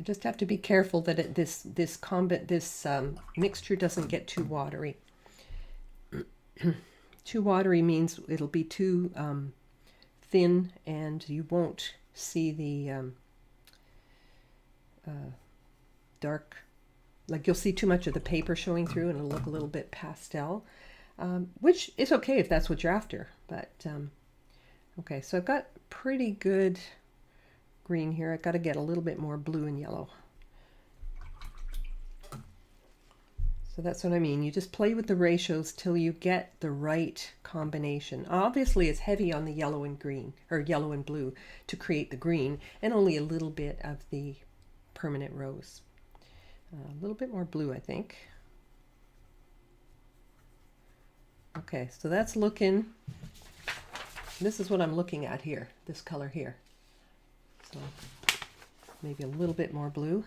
just have to be careful that this mixture doesn't get too watery. Too watery means it'll be too thin, and you won't see the dark, like you'll see too much of the paper showing through, and it'll look a little bit pastel, which is okay if that's what you're after. But okay, so I've got pretty good green here. I've got to get a little bit more blue and yellow. So that's what I mean. You just play with the ratios till you get the right combination. Obviously, it's heavy on the yellow and green, or yellow and blue, to create the green, and only a little bit of the permanent rose. A little bit more blue, I think. Okay, so that's looking, this is what I'm looking at here, this color here. So maybe a little bit more blue.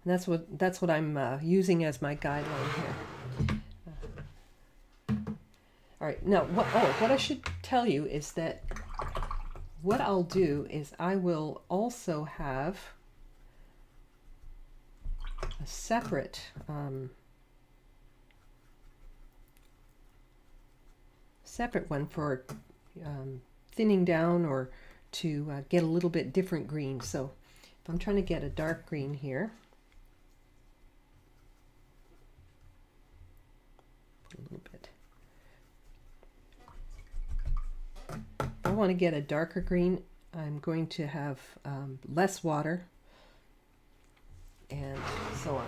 And that's what I'm using as my guideline here. All right, now what I should tell you is that what I'll do is I will also have a separate one for thinning down, or to get a little bit different green. So if I'm trying to get a dark green here, a little bit. If I want to get a darker green, I'm going to have less water, and so on.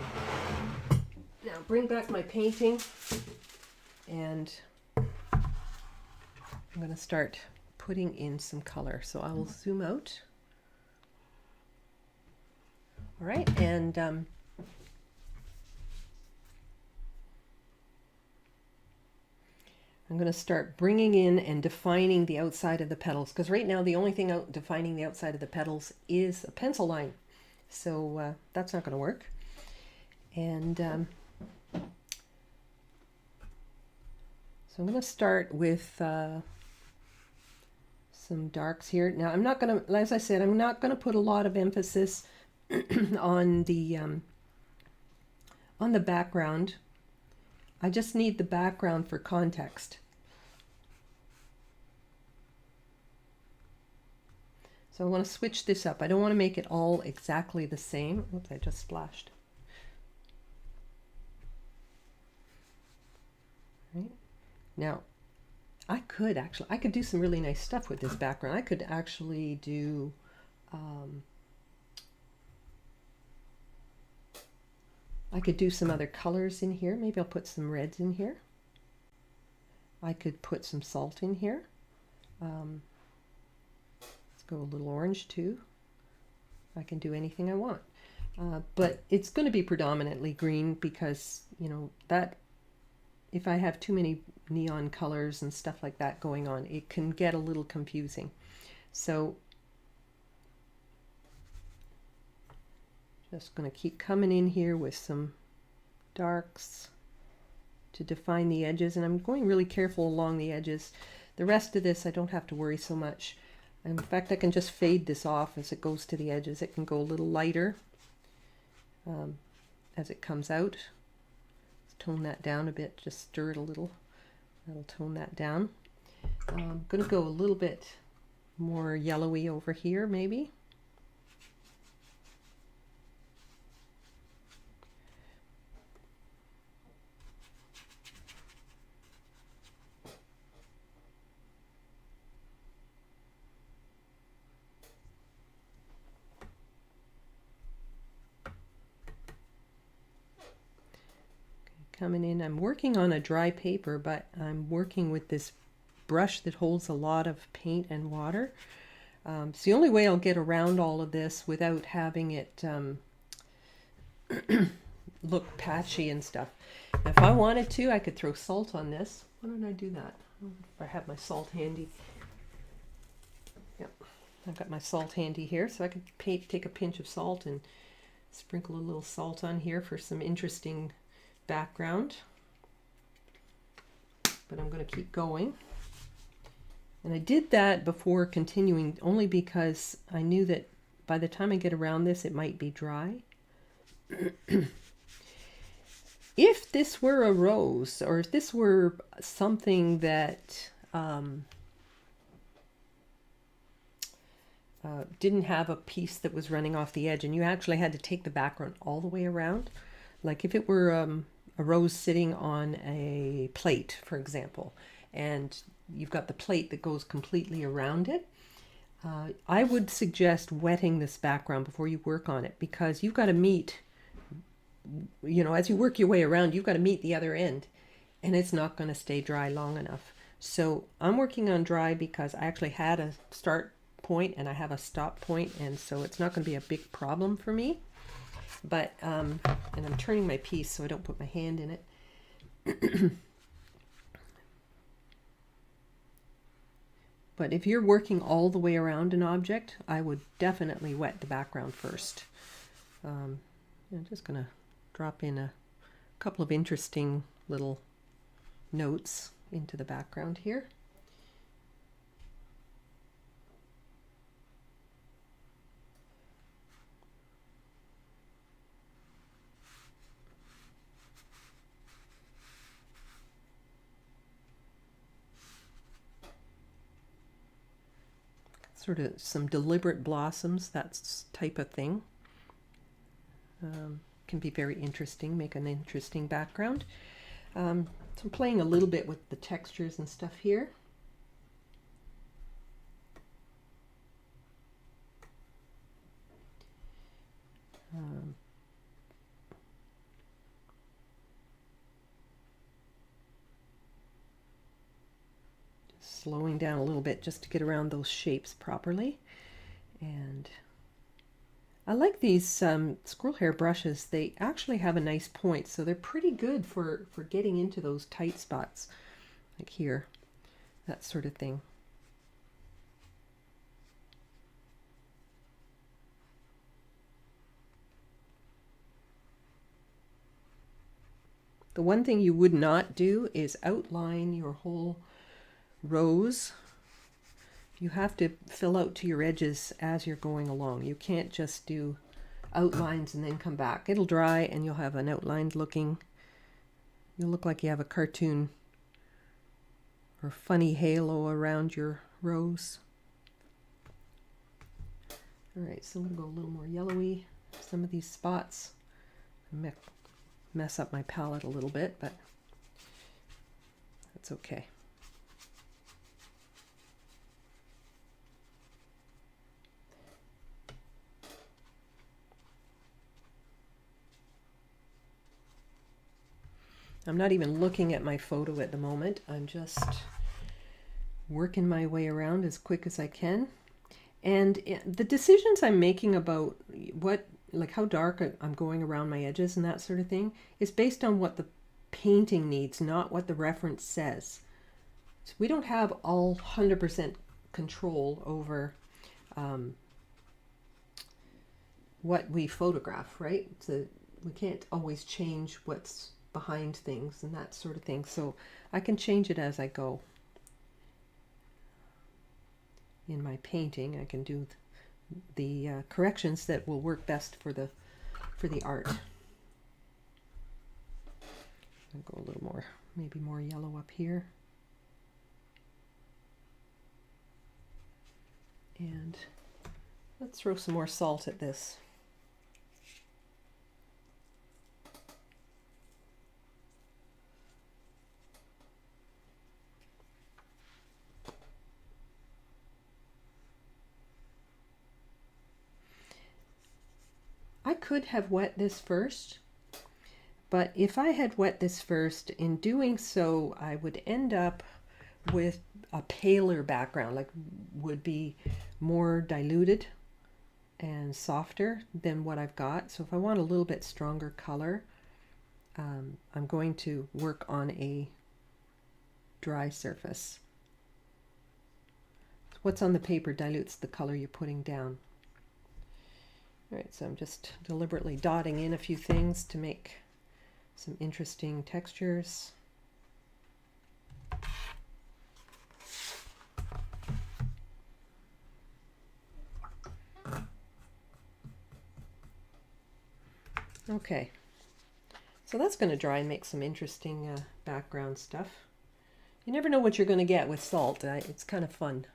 Now bring back my painting, and I'm going to start putting in some color. So I will zoom out. All right, and I'm going to start bringing in and defining the outside of the petals, because right now the only thing defining the outside of the petals is a pencil line. So that's not going to work. And so I'm going to start with some darks here. Now I'm not going to, as I said, I'm not going to put a lot of emphasis on the background. I just need the background for context. So I want to switch this up. I don't want to make it all exactly the same. Oops, I just splashed. Right. Now, I could do some really nice stuff with this background. I could actually do some other colors in here. Maybe I'll put some reds in here. I could put some salt in here. Let's go a little orange too. I can do anything I want. But it's going to be predominantly green, because, you know, that if I have too many neon colors and stuff like that going on, it can get a little confusing. So just going to keep coming in here with some darks to define the edges, and I'm going really careful along the edges. The rest of this I don't have to worry so much. In fact, I can just fade this off as it goes to the edges. It can go a little lighter as it comes out. Let's tone that down a bit, just stir it a little. That'll tone that down. I'm going to go a little bit more yellowy over here, maybe. Coming in, I'm working on a dry paper, but I'm working with this brush that holds a lot of paint and water. It's the only way I'll get around all of this without having it look patchy and stuff. Now, if I wanted to, I could throw salt on this. Why don't I do that? If I have my salt handy. Yep, I've got my salt handy here, so I could take a pinch of salt and sprinkle a little salt on here for some interesting background. But I'm going to keep going. And I did that before continuing, only because I knew that by the time I get around this, it might be dry. If this were a rose, or if this were something that didn't have a piece that was running off the edge, and you actually had to take the background all the way around, like if it were a rose sitting on a plate, for example, and you've got the plate that goes completely around it, I would suggest wetting this background before you work on it, because you've got to meet, you know, as you work your way around, you've got to meet the other end, and it's not going to stay dry long enough. So I'm working on dry because I actually had a start point and I have a stop point, and so it's not going to be a big problem for me. But and I'm turning my piece so I don't put my hand in it. But if you're working all the way around an object, I would definitely wet the background first. I'm just going to drop in a couple of interesting little notes into the background here. Sort of some deliberate blossoms, that type of thing. Can be very interesting, make an interesting background. So I'm playing a little bit with the textures and stuff here. Slowing down a little bit just to get around those shapes properly. And I like these squirrel hair brushes. They actually have a nice point, so they're pretty good for getting into those tight spots, like here, that sort of thing. The one thing you would not do is outline your whole rose. You have to fill out to your edges as you're going along. You can't just do outlines and then come back. It'll dry and you'll have an outlined looking, you'll look like you have a cartoon or funny halo around your rose. All right, so I'm going to go a little more yellowy. Some of these spots mess up my palette a little bit, but that's okay. I'm not even looking at my photo at the moment. I'm just working my way around as quick as I can. And the decisions I'm making about what, like how dark I'm going around my edges and that sort of thing, is based on what the painting needs, not what the reference says. So we don't have all 100% control over what we photograph, right? So we can't always change what's behind things and that sort of thing. So I can change it as I go. In my painting, I can do the corrections that will work best for the art. I'll go a little more, maybe more yellow up here. And let's throw some more salt at this. I could have wet this first, but if I had wet this first, in doing so, I would end up with a paler background, like would be more diluted and softer than what I've got. So if I want a little bit stronger color, I'm going to work on a dry surface. What's on the paper dilutes the color you're putting down. All right, so I'm just deliberately dotting in a few things to make some interesting textures. Okay, so that's going to dry and make some interesting background stuff. You never know what you're going to get with salt. It's kind of fun.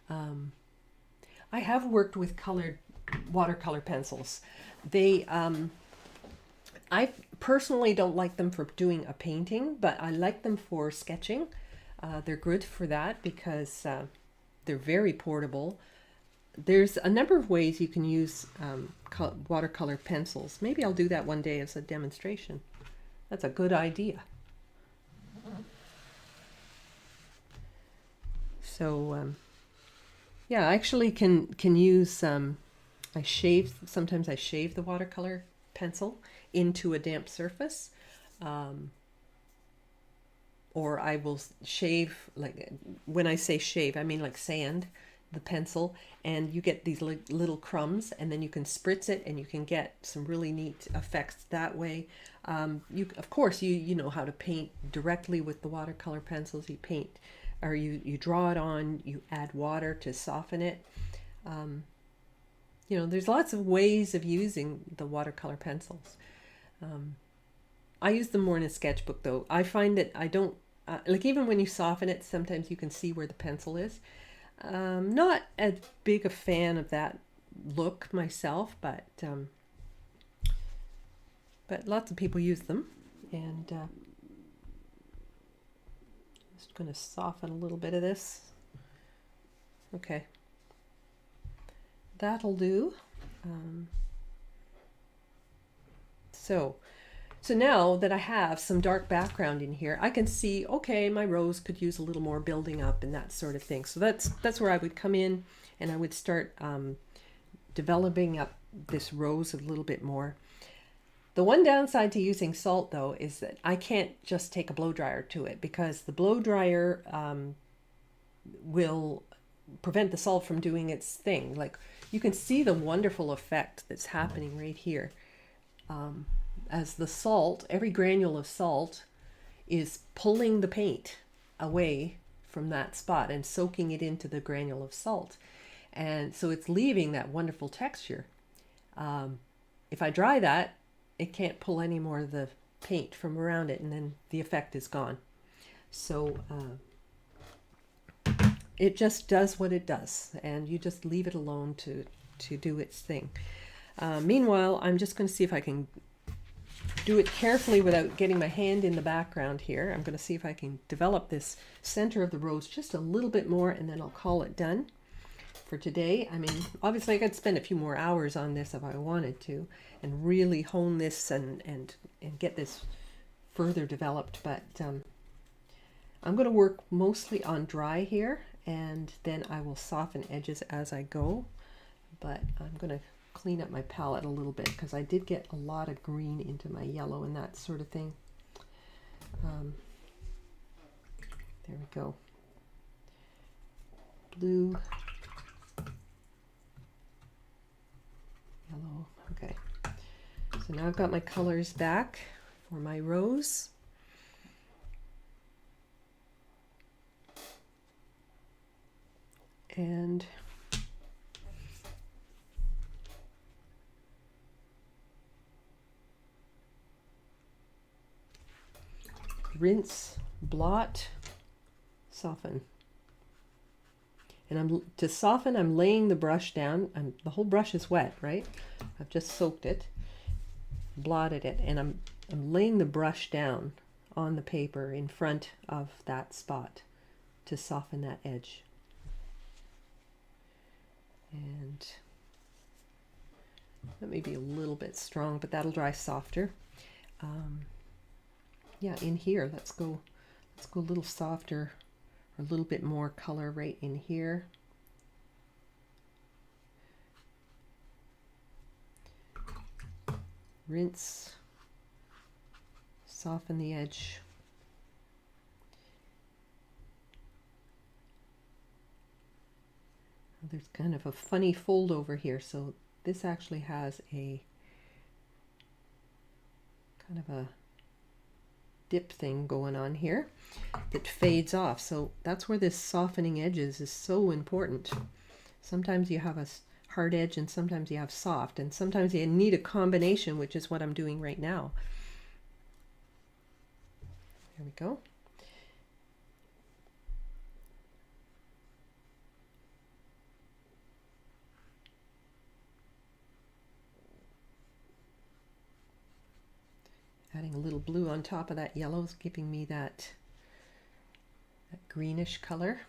I have worked with colored watercolor pencils. I personally don't like them for doing a painting, but I like them for sketching. They're good for that because they're very portable. There's a number of ways you can use watercolor pencils. Maybe I'll do that one day as a demonstration. That's a good idea. So yeah, I actually can use sometimes I shave the watercolor pencil into a damp surface, or I will shave, like when I say shave, I mean like sand the pencil, and you get these little crumbs, and then you can spritz it and you can get some really neat effects that way. Of course you know how to paint directly with the watercolor pencils. You paint, or you draw it on, you add water to soften it. You know, there's lots of ways of using the watercolor pencils. I use them more in a sketchbook though. I find that I don't, like even when you soften it, sometimes you can see where the pencil is. Not as big a fan of that look myself, but lots of people use them. And just going to soften a little bit of this. Okay, that'll do. So now that I have some dark background in here, I can see, okay, my rose could use a little more building up and that sort of thing. So that's where I would come in, and I would start developing up this rose a little bit more. The one downside to using salt though is that I can't just take a blow dryer to it, because the blow dryer will prevent the salt from doing its thing. Like you can see the wonderful effect that's happening right here. As the salt, every granule of salt is pulling the paint away from that spot and soaking it into the granule of salt. And so it's leaving that wonderful texture. If I dry that, it can't pull any more of the paint from around it, and then the effect is gone. So it just does what it does, and you just leave it alone to do its thing. Meanwhile, I'm just going to see if I can do it carefully without getting my hand in the background here. I'm going to see if I can develop this center of the rose just a little bit more, and then I'll call it done for today. I mean, obviously I could spend a few more hours on this if I wanted to, and really hone this and get this further developed, but I'm going to work mostly on dry here, and then I will soften edges as I go. But I'm going to clean up my palette a little bit, because I did get a lot of green into my yellow and that sort of thing. There we go. Blue, yellow. Okay, so now I've got my colors back for my rose. And rinse, blot, soften. And to soften, I'm laying the brush down. The whole brush is wet, right? I've just soaked it, blotted it, and I'm laying the brush down on the paper in front of that spot to soften that edge. And that may be a little bit strong, but that'll dry softer. Yeah, in here, let's go a little softer, or a little bit more color right in here. Rinse, soften the edge. There's kind of a funny fold over here, so this actually has a kind of a dip thing going on here that fades off. So that's where this softening edges is so important. Sometimes you have a hard edge and sometimes you have soft, and sometimes you need a combination, which is what I'm doing right now. There we go. Adding a little blue on top of that yellow is giving me that greenish color.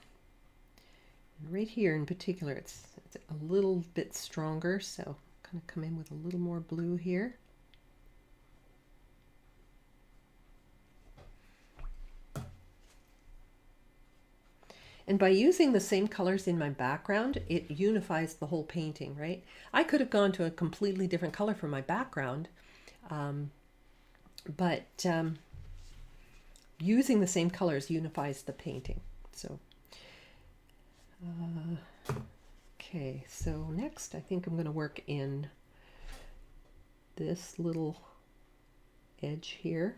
And right here in particular, it's a little bit stronger, so kind of come in with a little more blue here. And by using the same colors in my background, it unifies the whole painting, right? I could have gone to a completely different color for my background, but using the same colors unifies the painting. So, okay, so next I think I'm going to work in this little edge here.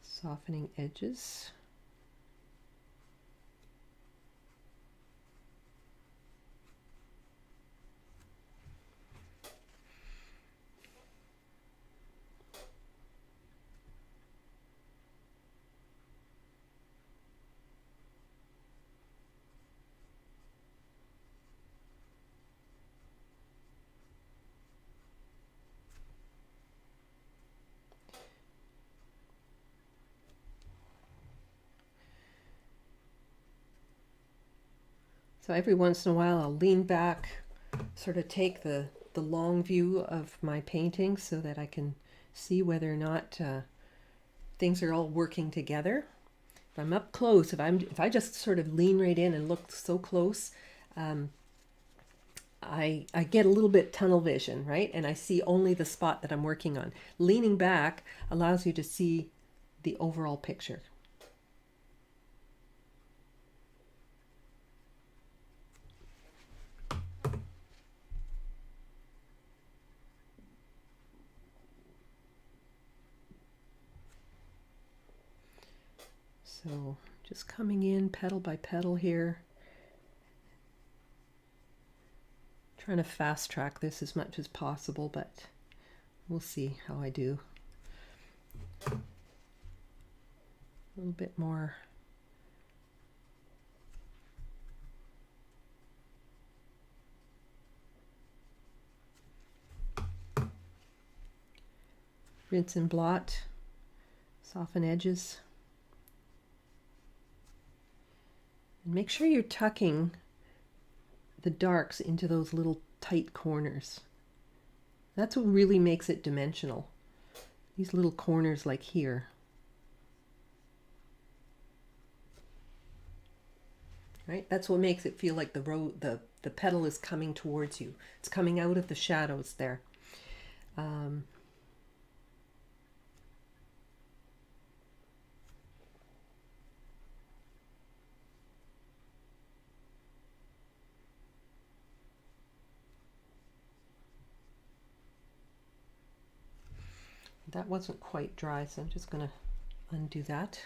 Softening edges. So every once in a while I'll lean back, sort of take the long view of my painting so that I can see whether or not things are all working together. If I'm up close, if I just sort of lean right in and look so close, I get a little bit tunnel vision, right? And I see only the spot that I'm working on. Leaning back allows you to see the overall picture. So just coming in petal by petal here. Trying to fast track this as much as possible, but we'll see how I do. A little bit more. Rinse and blot, soften edges. And make sure you're tucking the darks into those little tight corners. That's what really makes it dimensional. These little corners like here. Right? That's what makes it feel like the petal is coming towards you. It's coming out of the shadows there. That wasn't quite dry, so I'm just going to undo that,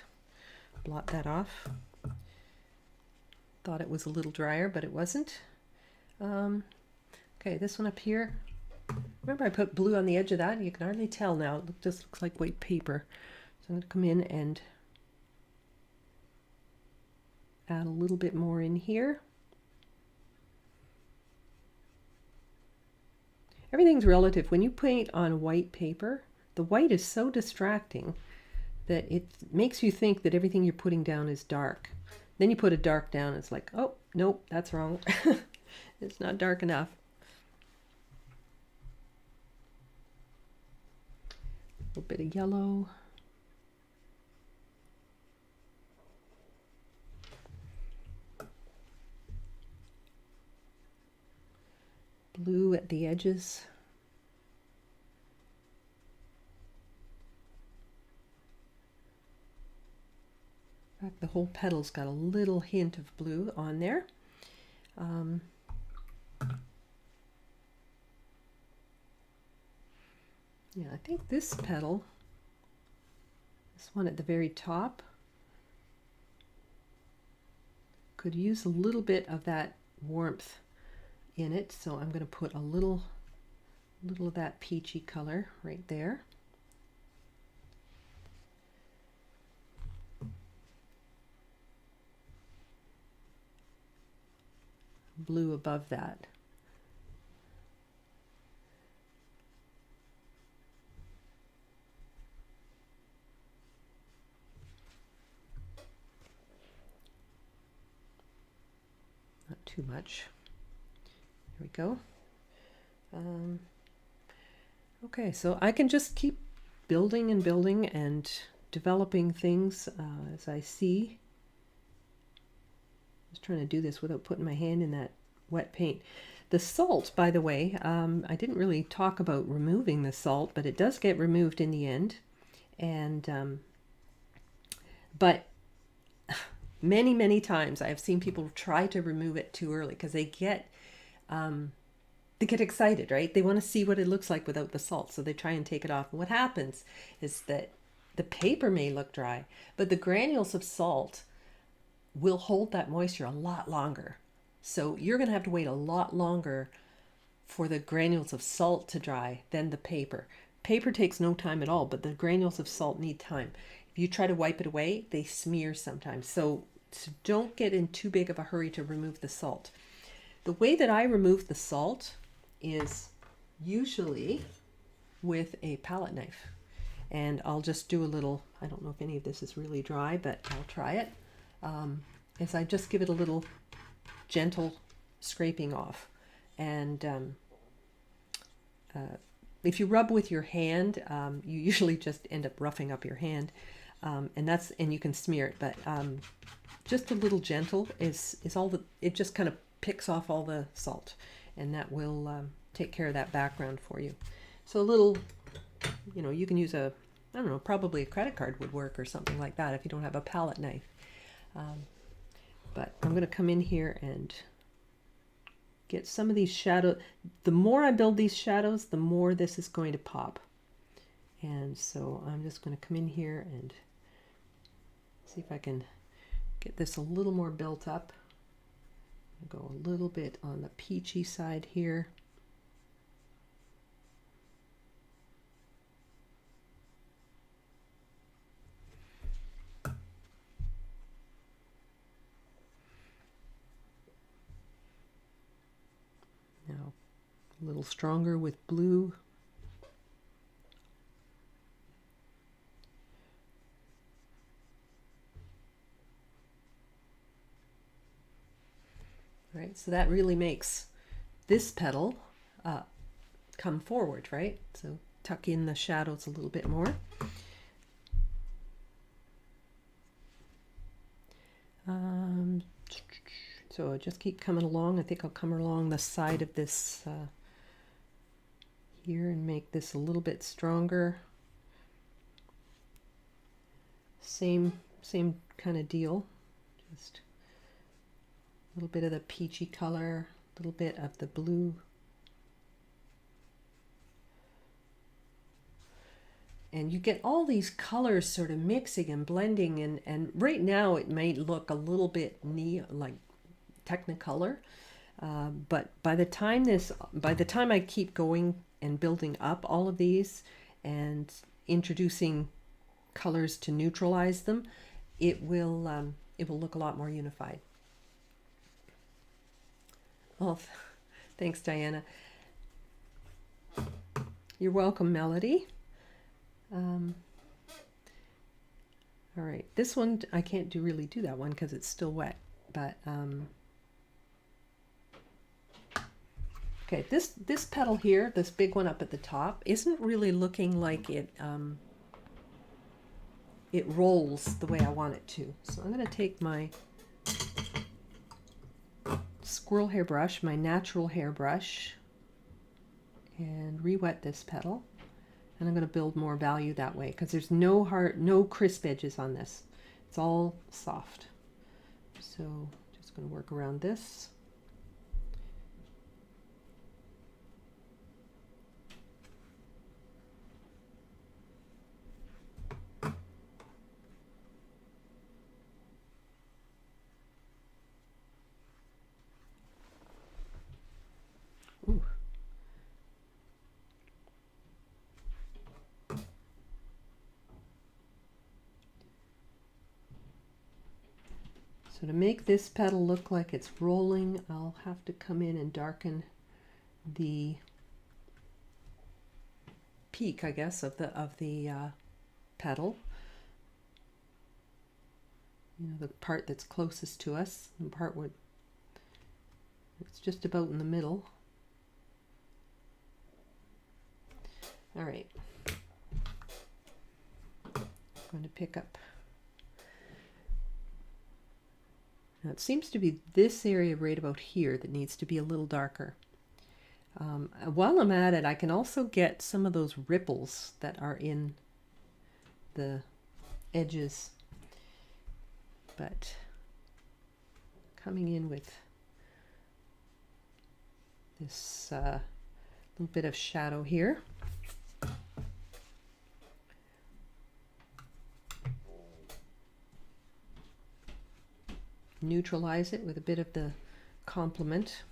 blot that off. Thought it was a little drier, but it wasn't. Okay, this one up here. Remember I put blue on the edge of that? You can hardly tell now. It just looks like white paper. So I'm going to come in and add a little bit more in here. Everything's relative. When you paint on white paper, the white is so distracting that it makes you think that everything you're putting down is dark. Then you put a dark down, it's like, oh, nope, that's wrong. It's not dark enough. A little bit of yellow. Blue at the edges. In fact, the whole petal's got a little hint of blue on there. Yeah, I think this petal, this one at the very top, could use a little bit of that warmth in it, so I'm going to put a little of that peachy color right there. Blue above that. Not too much. There we go. Okay, so I can just keep building and building and developing things as I see. I was trying to do this without putting my hand in that wet paint. The salt, by the way, I didn't really talk about removing the salt, but it does get removed in the end. And but many times I've seen people try to remove it too early because they get excited, right? They want to see what it looks like without the salt, so they try and take it off. And what happens is that the paper may look dry, but the granules of salt will hold that moisture a lot longer. So you're going to have to wait a lot longer for the granules of salt to dry than the paper. Paper takes no time at all, but the granules of salt need time. If you try to wipe it away, they smear sometimes. So don't get in too big of a hurry to remove the salt. The way that I remove the salt is usually with a palette knife. And I'll just do a little, I don't know if any of this is really dry, but I'll try it. Is I just give it a little gentle scraping off. And if you rub with your hand, you usually just end up roughing up your hand. And you can smear it, but just a little gentle is all it just kind of picks off all the salt, and that will take care of that background for you. So a little, you can use I don't know, probably a credit card would work or something like that if you don't have a palette knife. But I'm going to come in here and get some of these shadows. The more I build these shadows, the more this is going to pop. And so I'm just going to come in here and see if I can get this a little more built up. I'll go a little bit on the peachy side here. Now a little stronger with blue. Right, so that really makes this petal come forward, right? So tuck in the shadows a little bit more. So I just keep coming along. I think I'll come along the side of this here and make this a little bit stronger. Same kind of deal. Just a little bit of the peachy color, a little bit of the blue. And you get all these colors sort of mixing and blending, and right now it may look a little bit like Technicolor, but by the time I keep going and building up all of these and introducing colors to neutralize them, it will look a lot more unified. Oh, thanks, Diana. You're welcome, Melody. All right, this one I can't really do that one because it's still wet, but okay, this petal here, this big one up at the top, isn't really looking like it rolls the way I want it to. So I'm going to take my squirrel hair brush, my natural hair brush, and re-wet this petal. And I'm going to build more value that way because there's no crisp edges on this. It's all soft. So just going to work around this. So to make this petal look like it's rolling, I'll have to come in and darken the peak, I guess, of the petal. You know, the part that's closest to us, the part where it's just about in the middle. All right. I'm going to pick up. Now it seems to be this area right about here that needs to be a little darker. While I'm at it, I can also get some of those ripples that are in the edges, but coming in with this little bit of shadow here. Neutralize it with a bit of the complement.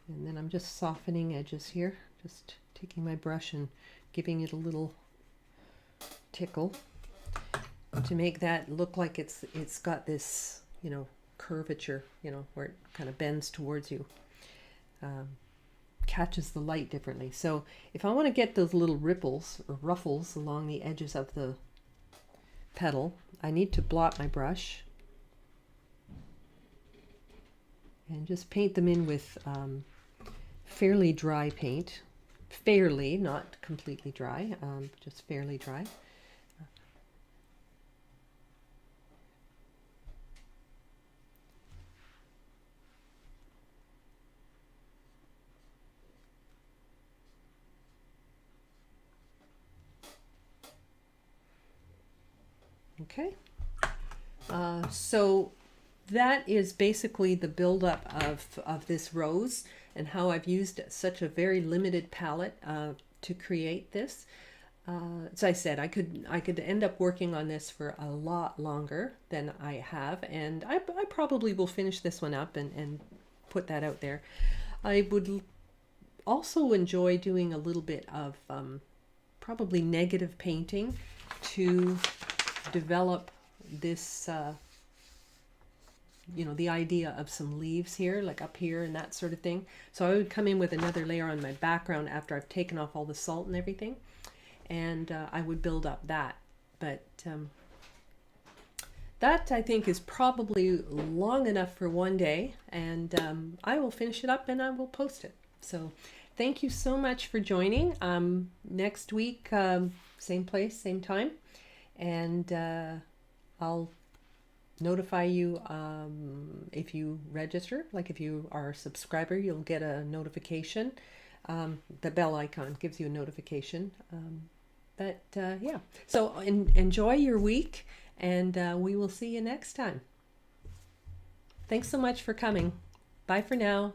And then I'm just softening edges here, just taking my brush and giving it a little tickle to make that look like it's got this, you know, curvature, you know, where it kind of bends towards you. Catches the light differently. So if I want to get those little ripples or ruffles along the edges of the petal, I need to blot my brush and just paint them in with fairly dry paint. Fairly, not completely dry, just fairly dry. Okay, so that is basically the buildup of this rose and how I've used such a very limited palette to create this. As I said, I could end up working on this for a lot longer than I have, and I probably will finish this one up and put that out there. I would also enjoy doing a little bit of probably negative painting to develop this you know, the idea of some leaves here, like up here and that sort of thing. So I would come in with another layer on my background after I've taken off all the salt and everything, and I would build up that. But that I think is probably long enough for one day, and I will finish it up and I will post it. So thank you so much for joining. Next week, same place, same time. And I'll notify you if you register. Like if you are a subscriber, you'll get a notification. The bell icon gives you a notification. Yeah, so enjoy your week, and we will see you next time. Thanks so much for coming. Bye for now.